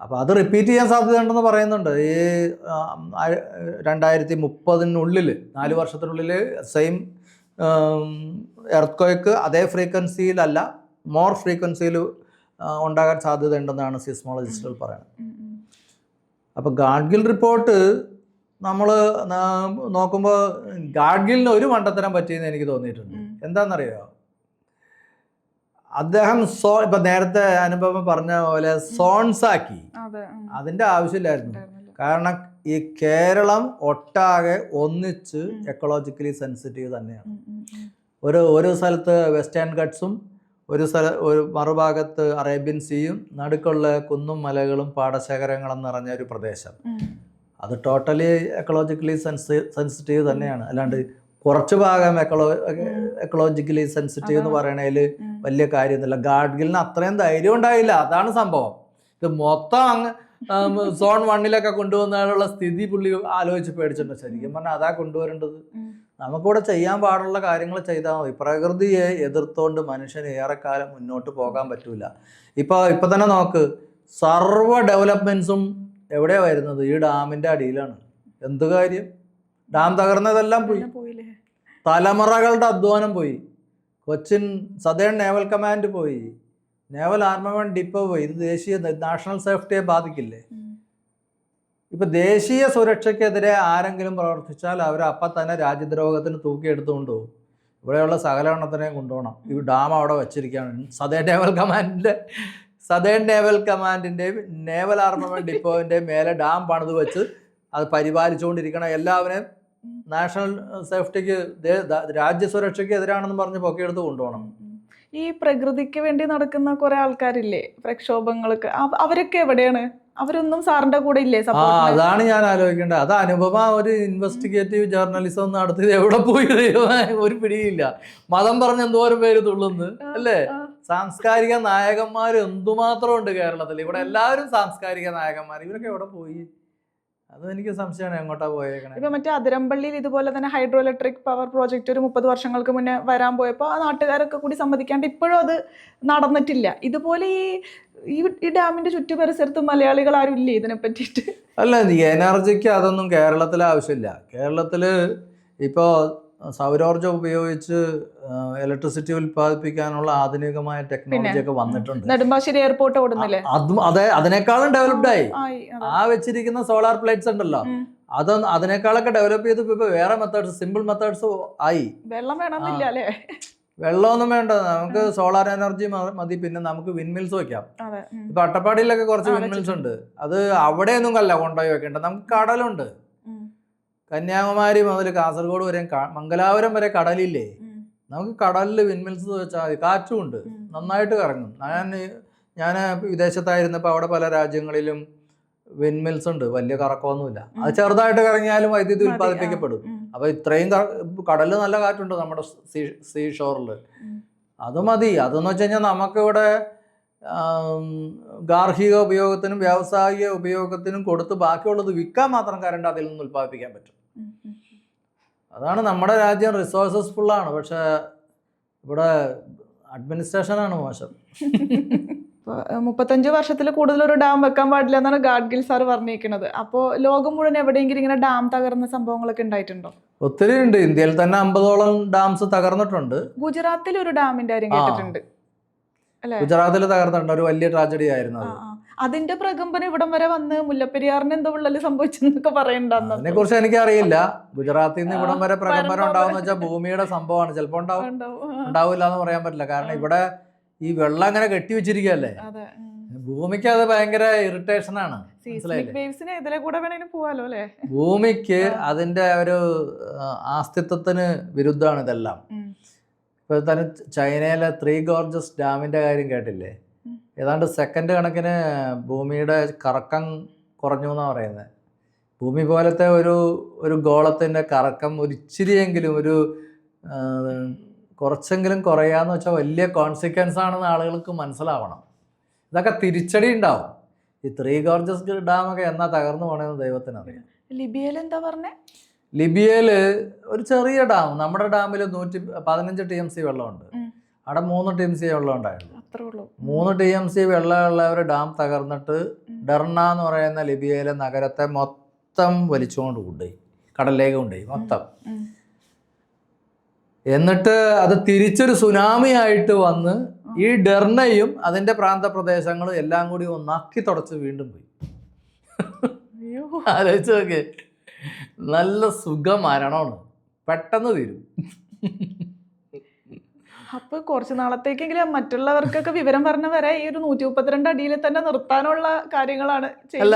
അപ്പോൾ അത് റിപ്പീറ്റ് ചെയ്യാൻ സാധ്യതയുണ്ടെന്ന് പറയുന്നുണ്ട്. ഈ 2030-നുള്ളിൽ 4 വർഷത്തിനുള്ളിൽ സെയിം എർത്ത്ക്വേക്ക് അതേ ഫ്രീക്വൻസിയിലല്ല, മോർ ഫ്രീക്വൻസിയിൽ ഉണ്ടാകാൻ സാധ്യതയുണ്ടെന്നാണ് സിസ്മോളജിസ്റ്റുകൾ പറയുന്നത്. അപ്പോൾ ഗാഡ്ഗിൽ റിപ്പോർട്ട് നമ്മൾ നോക്കുമ്പോൾ ഗാഡ്ഗിലിന് ഒരു മണ്ടത്തരം പറ്റിയെന്ന് എനിക്ക് തോന്നിയിട്ടുണ്ട്. എന്താണെന്നറിയോ? അദ്ദേഹം ഇപ്പം നേരത്തെ അനുഭവം പറഞ്ഞ പോലെ സോൺസാക്കി. അതിൻ്റെ ആവശ്യമില്ലായിരുന്നു. കാരണം ഈ കേരളം ഒട്ടാകെ ഒന്നിച്ച് എക്കോളജിക്കലി സെൻസിറ്റീവ് തന്നെയാണ്. ഒരു സ്ഥലത്ത് വെസ്റ്റേൺ ഗട്ട്സും ഒരു മറുഭാഗത്ത് അറേബ്യൻ സീയും നടുക്കുള്ള കുന്നും മലകളും പാടശേഖരങ്ങളും നിറഞ്ഞ ഒരു പ്രദേശം. അത് ടോട്ടലി എക്കോളജിക്കലി സെൻസിറ്റീവ് തന്നെയാണ്. അല്ലാണ്ട് കുറച്ച് ഭാഗം എക്കോളജിക്കലി സെൻസിറ്റീവ് എന്ന് പറയണതിൽ വലിയ കാര്യമൊന്നുമില്ല. ഗാഡ്ഗിലിന് അത്രയും ധൈര്യം ഉണ്ടായില്ല, അതാണ് സംഭവം. ഇത് മൊത്തം സോൺ 1-ലൊക്കെ കൊണ്ടുവന്നാലുള്ള സ്ഥിതി പുള്ളി ആലോചിച്ച് പേടിച്ചിട്ടുണ്ട്. ശരിക്കും പറഞ്ഞാൽ അതാ കൊണ്ടുവരേണ്ടത്. നമുക്കിവിടെ ചെയ്യാൻ പാടുള്ള കാര്യങ്ങൾ ചെയ്താൽ മതി. പ്രകൃതിയെ എതിർത്തുകൊണ്ട് മനുഷ്യന് ഏറെക്കാലം മുന്നോട്ട് പോകാൻ പറ്റൂല. ഇപ്പം തന്നെ നോക്ക്, സർവ്വ ഡെവലപ്മെൻറ്റ്സും എവിടെയാണ് വരുന്നത്? ഈ ഡാമിൻ്റെ അടിയിലാണ്. എന്ത് കാര്യം? ഡാം തകർന്നതെല്ലാം പോയി, തലമുറകളുടെ അധ്വാനം പോയി. കൊച്ചിൻ സദേൺ നേവൽ കമാൻഡ് പോയി, നേവൽ ആർമമെന്റ് ഡിപ്പോ പോയി. ഇത് ദേശീയ നാഷണൽ സേഫ്റ്റിയെ ബാധിക്കില്ലേ? ഇപ്പൊ ദേശീയ സുരക്ഷയ്ക്കെതിരെ ആരെങ്കിലും പ്രവർത്തിച്ചാൽ അവർ അപ്പം തന്നെ രാജ്യദ്രോഹത്തിന് തൂക്കിയെടുത്തുകൊണ്ട് പോകും. ഇവിടെയുള്ള സകലവണ്ണത്തിനെയും കൊണ്ടുപോകണം. ഈ ഡാം അവിടെ വച്ചിരിക്കുകയാണ്. സദേൺ നേവൽ കമാൻഡിൻ്റെയും നേവൽ ആർമമെന്റ് ഡിപ്പോയിൻ്റെയും മേലെ ഡാം പണിത് വെച്ച് അത് പരിപാലിച്ചുകൊണ്ടിരിക്കണം. എല്ലാവരെയും നാഷണൽ സേഫ്റ്റിക്ക് രാജ്യസുരക്ഷയ്ക്ക് എതിരാണെന്ന് പറഞ്ഞ് പൊക്കിയെടുത്ത് കൊണ്ടുപോകണം. ഈ പ്രകൃതിക്ക് വേണ്ടി നടക്കുന്ന കുറെ ആൾക്കാരില്ലേ, പ്രക്ഷോഭങ്ങൾക്ക്, അവരൊക്കെ എവിടെയാണ്? അവരൊന്നും സാറിന്റെ കൂടെ ഇല്ലേ? അതാണ് ഞാൻ ആലോചിക്കേണ്ടത്. അത് അനുപമ ഒരു ഇൻവെസ്റ്റിഗേറ്റീവ് ജേർണലിസം നടത്തിയത് എവിടെ പോയി ഒരു പിടിയില്ല. മതം പറഞ്ഞ എന്തോരം പേര് തുള്ളുന്നു അല്ലേ? സാംസ്കാരിക നായകന്മാർ എന്തുമാത്രം ഉണ്ട് കേരളത്തിൽ. ഇവിടെ എല്ലാവരും സാംസ്കാരിക നായകന്മാർ. ഇവരൊക്കെ എവിടെ പോയി? അത് എനിക്ക് സംശയമാണ്, എങ്ങോട്ടാ പോയേക്കണേ. ഇപ്പൊ മറ്റേ അതിരമ്പള്ളിയിൽ ഇതുപോലെ തന്നെ ഹൈഡ്രോ ഇലക്ട്രിക് പവർ പ്രോജക്റ്റ് ഒരു 30 വർഷങ്ങൾക്ക് മുന്നേ വരാൻ പോയപ്പോൾ ആ നാട്ടുകാരൊക്കെ കൂടി സമ്മതിക്കാണ്ട് ഇപ്പോഴും അത് നടന്നിട്ടില്ല. ഇതുപോലെ ഈ ഡാമിന്റെ ചുറ്റു പരിസരത്ത് മലയാളികൾ ആരും ഇല്ലേ ഇതിനെ പറ്റിയിട്ട്? അല്ല, എനർജിക്ക് അതൊന്നും കേരളത്തിൽ ആവശ്യമില്ല. കേരളത്തിൽ ഇപ്പോൾ സൗരോർജ്ജം ഉപയോഗിച്ച് ഇലക്ട്രിസിറ്റി ഉൽപ്പാദിപ്പിക്കാനുള്ള ആധുനികമായ ടെക്നോളജി ഒക്കെ വന്നിട്ടുണ്ട്. നെടുമ്പാശ്ശേരി എയർപോർട്ട് ഓടുന്നില്ലേ? അതെ, അതിനേക്കാളും ഡെവലപ്ഡ് ആയി. ആ വെച്ചിരിക്കുന്ന സോളാർ പ്ലേറ്റ്സ് ഉണ്ടല്ലോ, അതിനേക്കാളൊക്കെ ഡെവലപ്പ് ചെയ്ത് ഇപ്പൊ വേറെ മെത്തേഡ്സ്, സിമ്പിൾ മെത്തേഡ്സ് ആയി. വെള്ളം വേണമെന്നില്ല അല്ലേ? വെള്ളമൊന്നും വേണ്ട, നമുക്ക് സോളാർ എനർജി മതി. പിന്നെ നമുക്ക് വിൻമിൽസ് വെക്കാം. ഇപ്പൊ അട്ടപ്പാടിയിലൊക്കെ കുറച്ച് വിൻമിൽസ് ഉണ്ട്. അത് അവിടെയൊന്നും അല്ല കൊണ്ടുപോയി വെക്കേണ്ടത്. നമുക്ക് കടലുണ്ട്. കന്യാകുമാരി മുതൽ കാസർഗോഡ് വരെ, മംഗലാപുരം വരെ കടലില്ലേ? നമുക്ക് കടലിൽ വിൻമിൽസ് വെച്ചാൽ മതി. കാറ്റുമുണ്ട്, നന്നായിട്ട് കറങ്ങും. ഞാൻ വിദേശത്തായിരുന്നപ്പോൾ അവിടെ പല രാജ്യങ്ങളിലും വിൻമിൽസ് ഉണ്ട്. വലിയ കറക്കമൊന്നുമില്ല. അത് ചെറുതായിട്ട് കറങ്ങിയാലും വൈദ്യുതി ഉൽപ്പാദിപ്പിക്കപ്പെടും. അപ്പൊ ഇത്രയും കടലിൽ നല്ല കാറ്റുണ്ട് നമ്മുടെ സീ ഷോറിൽ. അത് മതി. അതെന്ന് വെച്ച് കഴിഞ്ഞാൽ നമുക്കിവിടെ ഗാർഹിക ഉപയോഗത്തിനും വ്യാവസായിക ഉപയോഗത്തിനും കൊടുത്ത് ബാക്കിയുള്ളത് വിൽക്കാൻ മാത്രം കറണ്ട് അതിൽ നിന്ന് ഉൽപ്പാദിപ്പിക്കാൻ പറ്റും. അതാണ് നമ്മുടെ രാജ്യം. റിസോഴ്സസ് ഫുള്ളാണ്. പക്ഷെ ഇവിടെ അഡ്മിനിസ്ട്രേഷനാണ് മോശം. 35 വർഷത്തിൽ കൂടുതൽ ഒരു ഡാം വെക്കാൻ പാടില്ല എന്നാണ് ഗാഡ്ഗിൽ സാർ പറഞ്ഞിരിക്കുന്നത്. അപ്പോൾ ലോകം മുഴുവൻ എവിടെയെങ്കിലും ഇങ്ങനെ ഡാം തകർന്ന സംഭവങ്ങളൊക്കെ ഉണ്ടായിട്ടുണ്ടോ? ഒത്തിരി ഉണ്ട്. ഇന്ത്യയിൽ തന്നെ 50ഓളം ഡാംസ് തകർന്നിട്ടുണ്ട്. ഗുജറാത്തിൽ ഒരു ഡാമിന്റെ കാര്യം കേട്ടിട്ടുണ്ട്. ഗുജറാത്തിൽ തകർന്നിട്ടുണ്ട്. ഒരു വലിയ ട്രാജഡി ആയിരുന്നു അത്. അതിന്റെ പ്രകമ്പനം ഇവിടം വരെ വന്ന് മുല്ലപ്പെരിയാറിന് എന്തോ വിള്ളല് സംഭവിച്ചെന്നൊക്കെ പറയണ്ടെന്ന്. അതിനെ കുറിച്ച് എനിക്കറിയില്ല. ഗുജറാത്തിൽ നിന്ന് ഇവിടം വരെ പ്രകമ്പനം ഉണ്ടാവുന്ന വെച്ചാൽ ഭൂമിയുടെ സംഭവമാണ്. ചിലപ്പോ ഉണ്ടാവില്ല എന്ന് പറയാൻ പറ്റില്ല. കാരണം ഇവിടെ ഈ വെള്ളം അങ്ങനെ കെട്ടിവെച്ചിരിക്കുകയല്ലേ. ഭൂമിക്ക് അത് ഭയങ്കര ഇറിറ്റേഷൻ ആണ്. ഭൂമിക്ക് അതിന്റെ ഒരു അസ്തിത്വത്തിന് വിരുദ്ധമാണ് ഇതെല്ലാം. ഇപ്പൊ തന്നെ ചൈനയിലെ 3 ഗോർജസ് ഡാമിന്റെ കാര്യം കേട്ടില്ലേ? ഏതാണ്ട് സെക്കൻഡ് കണക്കിന് ഭൂമിയുടെ കറക്കം കുറഞ്ഞു എന്നാണ് പറയുന്നത്. ഭൂമി പോലത്തെ ഒരു ഗോളത്തിൻ്റെ കറക്കം ഒരിച്ചിരിയെങ്കിലും കുറച്ചെങ്കിലും കുറയാന്ന് വെച്ചാൽ വലിയ കോൺസിക്വൻസ് ആണെന്ന് ആളുകൾക്ക് മനസ്സിലാവണം. ഇതൊക്കെ തിരിച്ചടി ഉണ്ടാവും. ഈ 3 ഗോർജസ് ഡാമൊക്കെ എന്നാ തകർന്നു പോകണമെന്ന് ദൈവത്തിനറിയാം. ലിബിയയിൽ എന്താ പറഞ്ഞേ? ലിബിയയിൽ ഒരു ചെറിയ ഡാം, നമ്മുടെ ഡാമിൽ 115 TMC വെള്ളമുണ്ട്. അവിടെ 3 TMC വെള്ളം ഉണ്ടായിരുന്നു. 3 TMC വെള്ളമുള്ള ഒരു ഡാം തകർന്നിട്ട് ഡെർണ എന്ന് പറയുന്ന ലിബിയയിലെ നഗരത്തെ മൊത്തം വലിച്ചുകൊണ്ട് കൊണ്ടുപോയി, കടലിലേക്ക് കൊണ്ടുപോയി മൊത്തം. എന്നിട്ട് അത് തിരിച്ചൊരു സുനാമി ആയിട്ട് വന്ന് ഈ ഡെർണയും അതിന്റെ പ്രാന്തപ്രദേശങ്ങളും എല്ലാം കൂടി ഒന്നാക്കി തുടച്ച് വീണ്ടും പോയി. ആലോചിച്ച് നോക്കേ, നല്ല സുഖമരണമാണ്, പെട്ടെന്ന് തീരും. അപ്പൊ കുറച്ച് നാളത്തേക്കെങ്കിലും മറ്റുള്ളവർക്കൊക്കെ വിവരം പറഞ്ഞ വരെ ഈ ഒരു 132 അടിയിൽ തന്നെ നിർത്താനുള്ള കാര്യങ്ങളാണ്. അല്ല,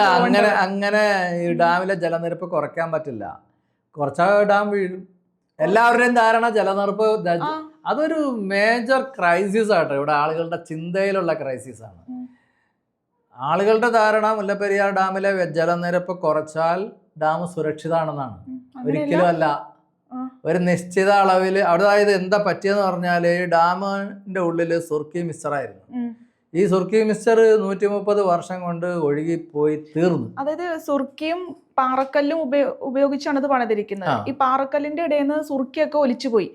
അങ്ങനെ ഈ ഡാമിലെ ജലനിരപ്പ് കുറയ്ക്കാൻ പറ്റില്ല. കുറച്ചാ ഡാം വീഴും. എല്ലാവരുടെയും ധാരണ ജലനിരപ്പ് അതൊരു മേജർ ക്രൈസിസ് ആട്ടോ. ഇവിടെ ആളുകളുടെ ചിന്തയിലുള്ള ക്രൈസിസ് ആണ്. ആളുകളുടെ ധാരണ മുല്ലപ്പെരിയാർ ഡാമിലെ ജലനിരപ്പ് കുറച്ചാൽ ഡാം സുരക്ഷിതമാണെന്നാണ്. ഒരിക്കലും അല്ല. ഒരു നിശ്ചിത അളവിൽ, അതായത് എന്താ പറ്റിയെന്ന് പറഞ്ഞാൽ ഈ ഡാമിന്റെ ഉള്ളില് സുർക്കി മിക്സ്ചറായിരുന്നു. ഈ സുർക്കി മിക്സ്ചർ 130 വർഷം കൊണ്ട് ഒഴുകിപ്പോയി തീർന്നു. അതായത് സുർക്കിയും പാറക്കല്ലും ഉപയോഗിച്ചാണ് ഇത് പണിതിരിക്കുന്നത്. ഈ പാറക്കല്ലിന്റെ ഇടയിൽ നിന്ന് സുർക്കിയൊക്കെ ഒലിച്ചുപോയി.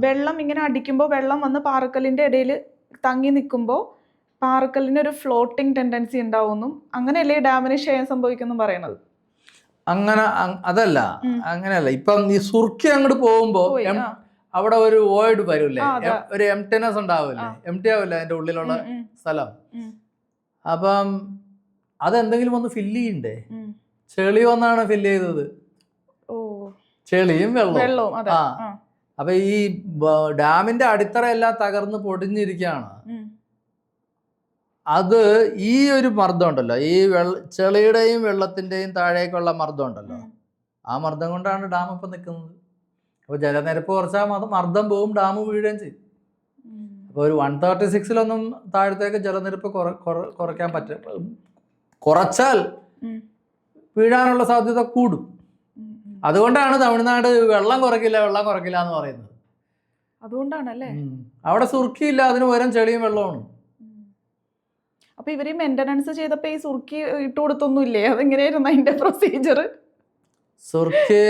വെള്ളം ഇങ്ങനെ അടിക്കുമ്പോൾ വെള്ളം വന്ന് പാറക്കല്ലിന്റെ ഇടയിൽ തങ്ങി നിൽക്കുമ്പോൾ പാറക്കല്ലിന് ഒരു ഫ്ലോട്ടിംഗ് ടെൻഡൻസി ഉണ്ടാവുമെന്നും അങ്ങനെയല്ലേ ഡാമിന് ക്ഷയം സംഭവിക്കുന്നു പറയണത്. അങ്ങനെയല്ല. ഇപ്പം ഈ സുർക്കി അങ്ങോട്ട് പോകുമ്പോ അവിടെ ഒരു വോയിഡ് വരൂല്ലേ, ഒരു എംപ്റ്റിനെസ് ഉണ്ടാവില്ലേ, എംപ്റ്റി ആവില്ല അതിന്റെ ഉള്ളിലുള്ള സ്ഥലം. അപ്പം അതെന്തെങ്കിലും ഒന്ന് ഫില്ല് ചെയ്യണ്ടേ. ചെളി വന്നാണ് ഫില്ല് ചെയ്തത്. ഓ, ചെളിയും വെള്ളവും. അതെ. ആ. അപ്പൊ ഈ ഡാമിന്റെ അടിത്തറ എല്ലാം തകർന്ന് പൊടിഞ്ഞിരിക്കുകയാണ്. അത് ഈ ഒരു മർദ്ദം ഉണ്ടല്ലോ, ഈ ചെളിയുടെയും വെള്ളത്തിന്റെയും താഴേക്കുള്ള മർദ്ദം ഉണ്ടല്ലോ, ആ മർദ്ദം കൊണ്ടാണ് ഡാം ഇപ്പം നിൽക്കുന്നത്. അപ്പോൾ ജലനിരപ്പ് കുറച്ചാൽ മർദ്ദം പോവും, ഡാം വീഴുകയും ചെയ്യും. അപ്പോൾ ഒരു 136 താഴത്തേക്ക് ജലനിരപ്പ് കുറയ്ക്കാൻ പറ്റും. കുറച്ചാൽ വീഴാനുള്ള സാധ്യത കൂടും. അതുകൊണ്ടാണ് തമിഴ്നാട് വെള്ളം കുറയ്ക്കില്ല എന്ന് പറയുന്നത്. അതുകൊണ്ടാണല്ലേ. അവിടെ സുർക്കിയില്ല, അതിന് പകരം ചെളിയും വെള്ളമാണ്. അപ്പൊ ഇവര് മെയിൻ്റനൻസ് ചെയ്തപ്പോ ഈ സുർക്കി ഇട്ട് കൊടുത്തൊന്നുമില്ലേ? അതെങ്ങനെയായിരുന്നു അതിന്റെ പ്രൊസീജിയർ? സുർക്കി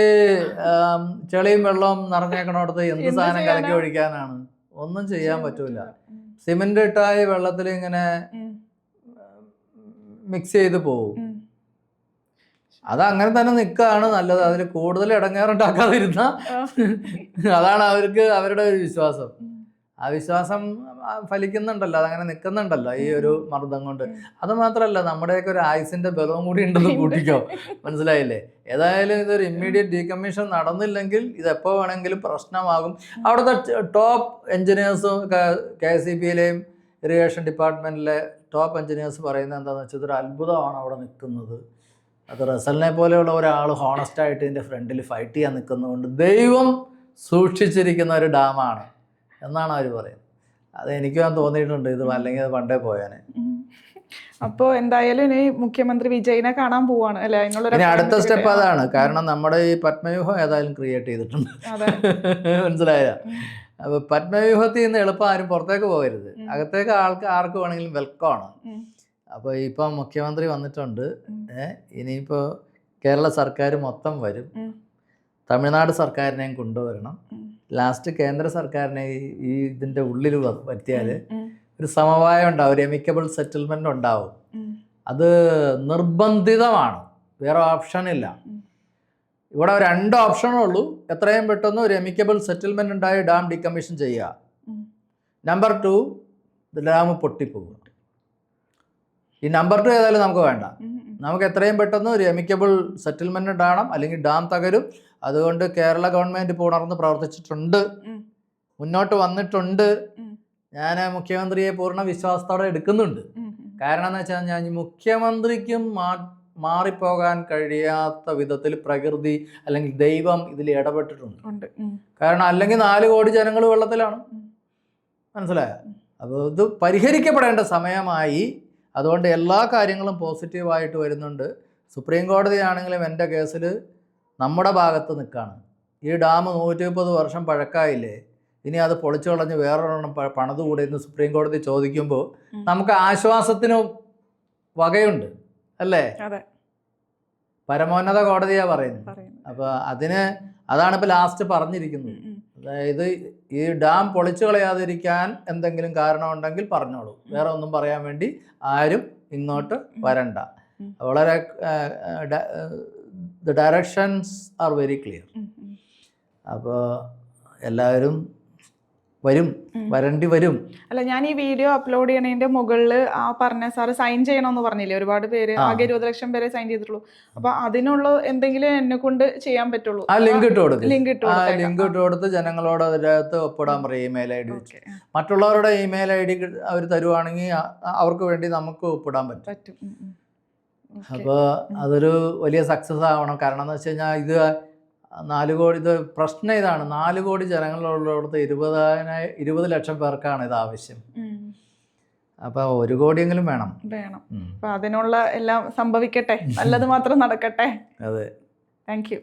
ചെളിയും വെള്ളവും നിറഞ്ഞേക്കണോടത്ത് എന്ത് സാധനം കലക്കി ഒഴിക്കാനാണ്? ഒന്നും ചെയ്യാൻ പറ്റൂല. സിമെന്റ് ഇട്ടായി വെള്ളത്തിൽ ഇങ്ങനെ മിക്സ് ചെയ്ത് പോവും. അത് അങ്ങനെ തന്നെ നിൽക്കുകയാണ് നല്ലത്. അതിൽ കൂടുതൽ ഇടങ്ങേറുണ്ടാക്കാതിരുന്ന അതാണ് അവരുടെ ഒരു വിശ്വാസം. ആ വിശ്വാസം ഫലിക്കുന്നുണ്ടല്ലോ, അതങ്ങനെ നിൽക്കുന്നുണ്ടല്ലോ ഈ ഒരു മർദ്ദം കൊണ്ട്. അത് മാത്രമല്ല, നമ്മുടെയൊക്കെ ഒരു ആയുസിന്റെ ബലവും കൂടി ഉണ്ടെന്ന് കൂട്ടിക്കോ. മനസ്സിലായില്ലേ? ഏതായാലും ഇതൊരു ഇമ്മീഡിയറ്റ് ഡീകമ്മീഷൻ നടന്നില്ലെങ്കിൽ ഇത് എപ്പോൾ വേണമെങ്കിലും പ്രശ്നമാകും. അവിടുത്തെ ടോപ്പ് എഞ്ചിനീയേഴ്സും KCBയിലെയും ഇറിഗേഷൻ ഡിപ്പാർട്ട്മെന്റിലെ ടോപ്പ് എഞ്ചിനീയേഴ്സ് പറയുന്നത് എന്താണെന്ന് വെച്ചാൽ ഇതൊരു അത്ഭുതമാണ് അവിടെ നിൽക്കുന്നത്. അത് റസലിനെ പോലെയുള്ള ഒരാൾ ഹോണസ്റ്റായിട്ട് ഇതിൻ്റെ ഫ്രണ്ടിൽ ഫൈറ്റ് ചെയ്യാൻ നിൽക്കുന്നതുകൊണ്ട് ദൈവം സൂക്ഷിച്ചിരിക്കുന്ന ഒരു ഡാമാണ് എന്നാണ് അവർ പറയുന്നത്. അത് എനിക്കും തോന്നിയിട്ടുണ്ട്. ഇത് അല്ലെങ്കിൽ അത് പണ്ടേ പോയാനെ. അപ്പോൾ എന്തായാലും ഇനി മുഖ്യമന്ത്രി വിജയനെ കാണാൻ പോവാണ് അല്ലേ? ഇനി അടുത്ത സ്റ്റെപ്പ് അതാണ്. കാരണം നമ്മുടെ ഈ പത്മവ്യൂഹം ഏതായാലും ക്രിയേറ്റ് ചെയ്തിട്ടുണ്ട്. മനസ്സിലായ? അപ്പോൾ പത്മവ്യൂഹത്തിൽ നിന്ന് എളുപ്പം ആരും പുറത്തേക്ക് പോകരുത്. അകത്തേക്ക് ആർക്ക് വേണമെങ്കിലും വെൽക്കമാണ്. അപ്പോൾ ഇപ്പം മുഖ്യമന്ത്രി വന്നിട്ടുണ്ട്. ഇനിയിപ്പോൾ കേരള സർക്കാർ മൊത്തം വരും. തമിഴ്നാട് സർക്കാരിനെയും കൊണ്ടുവരണം. ലാസ്റ്റ് കേന്ദ്ര സർക്കാരിനെ ഈ ഇതിൻ്റെ ഉള്ളിൽ വരുത്തിയാൽ ഒരു സമവായം ഉണ്ടാവും, ഒരു എമിക്കബിൾ സെറ്റിൽമെൻ്റ് ഉണ്ടാവും. അത് നിർബന്ധിതമാണ്, വേറെ ഓപ്ഷനില്ല. ഇവിടെ 2 ഓപ്ഷനേ ഉള്ളൂ. എത്രയും പെട്ടെന്ന് ഒരു എമിക്കബിൾ സെറ്റിൽമെൻ്റ് ഉണ്ടായി ഡാം ഡീകമ്മീഷൻ ചെയ്യുക. നമ്പർ 2, ഡാം പൊട്ടിപ്പോകുക. ഈ നമ്പർ 2 ഏതായാലും നമുക്ക് വേണ്ട. നമുക്ക് എത്രയും പെട്ടെന്ന് ഒരു എമിക്കബിൾ സെറ്റിൽമെന്റ് ഉണ്ടാകണം, അല്ലെങ്കിൽ ഡാം തകരും. അതുകൊണ്ട് കേരള ഗവൺമെന്റ് ഇപ്പോൾ ഉണർന്ന് പ്രവർത്തിച്ചിട്ടുണ്ട്, മുന്നോട്ട് വന്നിട്ടുണ്ട്. ഞാൻ മുഖ്യമന്ത്രിയെ പൂർണ്ണ വിശ്വാസത്തോടെ എടുക്കുന്നുണ്ട്. കാരണം എന്ന് വെച്ചാൽ ഞാൻ മുഖ്യമന്ത്രിക്കും മാറിപ്പോകാൻ കഴിയാത്ത വിധത്തിൽ പ്രകൃതി അല്ലെങ്കിൽ ദൈവം ഇതിൽ ഇടപെട്ടിട്ടുണ്ട്. കാരണം അല്ലെങ്കിൽ 4 കോടി ജനങ്ങൾ വെള്ളത്തിലാണ്. മനസ്സിലായോ? അപ്പോൾ ഇത് പരിഹരിക്കപ്പെടേണ്ട സമയമായി. അതുകൊണ്ട് എല്ലാ കാര്യങ്ങളും പോസിറ്റീവായിട്ട് വരുന്നുണ്ട്. സുപ്രീം കോടതിയാണെങ്കിലും എൻ്റെ കേസിൽ നമ്മുടെ ഭാഗത്ത് നിൽക്കുകയാണ്. ഈ ഡാം 130 വർഷം പഴക്കമായില്ലേ, ഇനി അത് പൊളിച്ചു കളഞ്ഞ് വേറൊരെണ്ണം പണിതുകൂടെ എന്ന് സുപ്രീം കോടതി ചോദിക്കുമ്പോൾ നമുക്ക് ആശ്വാസത്തിനും വകയുണ്ട് അല്ലേ? പരമോന്നത കോടതിയാണ് പറയുന്നത്. അപ്പോൾ അതാണിപ്പോൾ ലാസ്റ്റ് പറഞ്ഞിരിക്കുന്നത്. അതായത് ഈ ഡാം പൊളിച്ചു കളയാതിരിക്കാൻ എന്തെങ്കിലും കാരണമുണ്ടെങ്കിൽ പറഞ്ഞോളൂ, വേറെ ഒന്നും പറയാൻ വേണ്ടി ആരും ഇങ്ങോട്ട് വരണ്ട. വളരെ the directions are very clear. അപ്പോൾ എല്ലാവരും വരേണ്ടി വരും. അല്ല, ഞാൻ ഈ വീഡിയോ അപ്ലോഡ് ചെയ്യണതിന്റെ മുകളിൽ ആ പറഞ്ഞ സാറ് സൈൻ ചെയ്യണമെന്ന് പറഞ്ഞില്ലേ? ഒരുപാട് പേര്, ആകെ 20 ലക്ഷം പേരെ സൈൻ ചെയ്തിട്ടുള്ളൂ. അപ്പൊ അതിനുള്ള എന്തെങ്കിലും എന്നെ കൊണ്ട് ചെയ്യാൻ പറ്റുള്ളൂ. ആ ലിങ്ക് ഇട്ട് കൊടുത്ത് ജനങ്ങളോട് അതിനകത്ത് ഒപ്പിടാൻ പറയും, ഇമെയിൽ ID വെച്ച്. മറ്റുള്ളവരുടെ ഇമെയിൽ ID അവർ തരുവാണെങ്കിൽ അവർക്ക് വേണ്ടി നമുക്ക് ഒപ്പിടാൻ പറ്റും. അപ്പോൾ അതൊരു വലിയ സക്സസ് ആവണം. കാരണം എന്ന് വെച്ച് കഴിഞ്ഞാൽ ഇത് 4 കോടി, ഇത് പ്രശ്നം ഇതാണ്, 4 കോടി ജനങ്ങളുള്ളിടത്ത് 20 ലക്ഷം പേർക്കാണ് ഇത് ആവശ്യം. അപ്പൊ 1 കോടിയെങ്കിലും വേണം. അപ്പൊ അതിനുള്ള എല്ലാം സംഭവിക്കട്ടെ, നല്ലത് മാത്രം നടക്കട്ടെ. അതെ, താങ്ക് യു.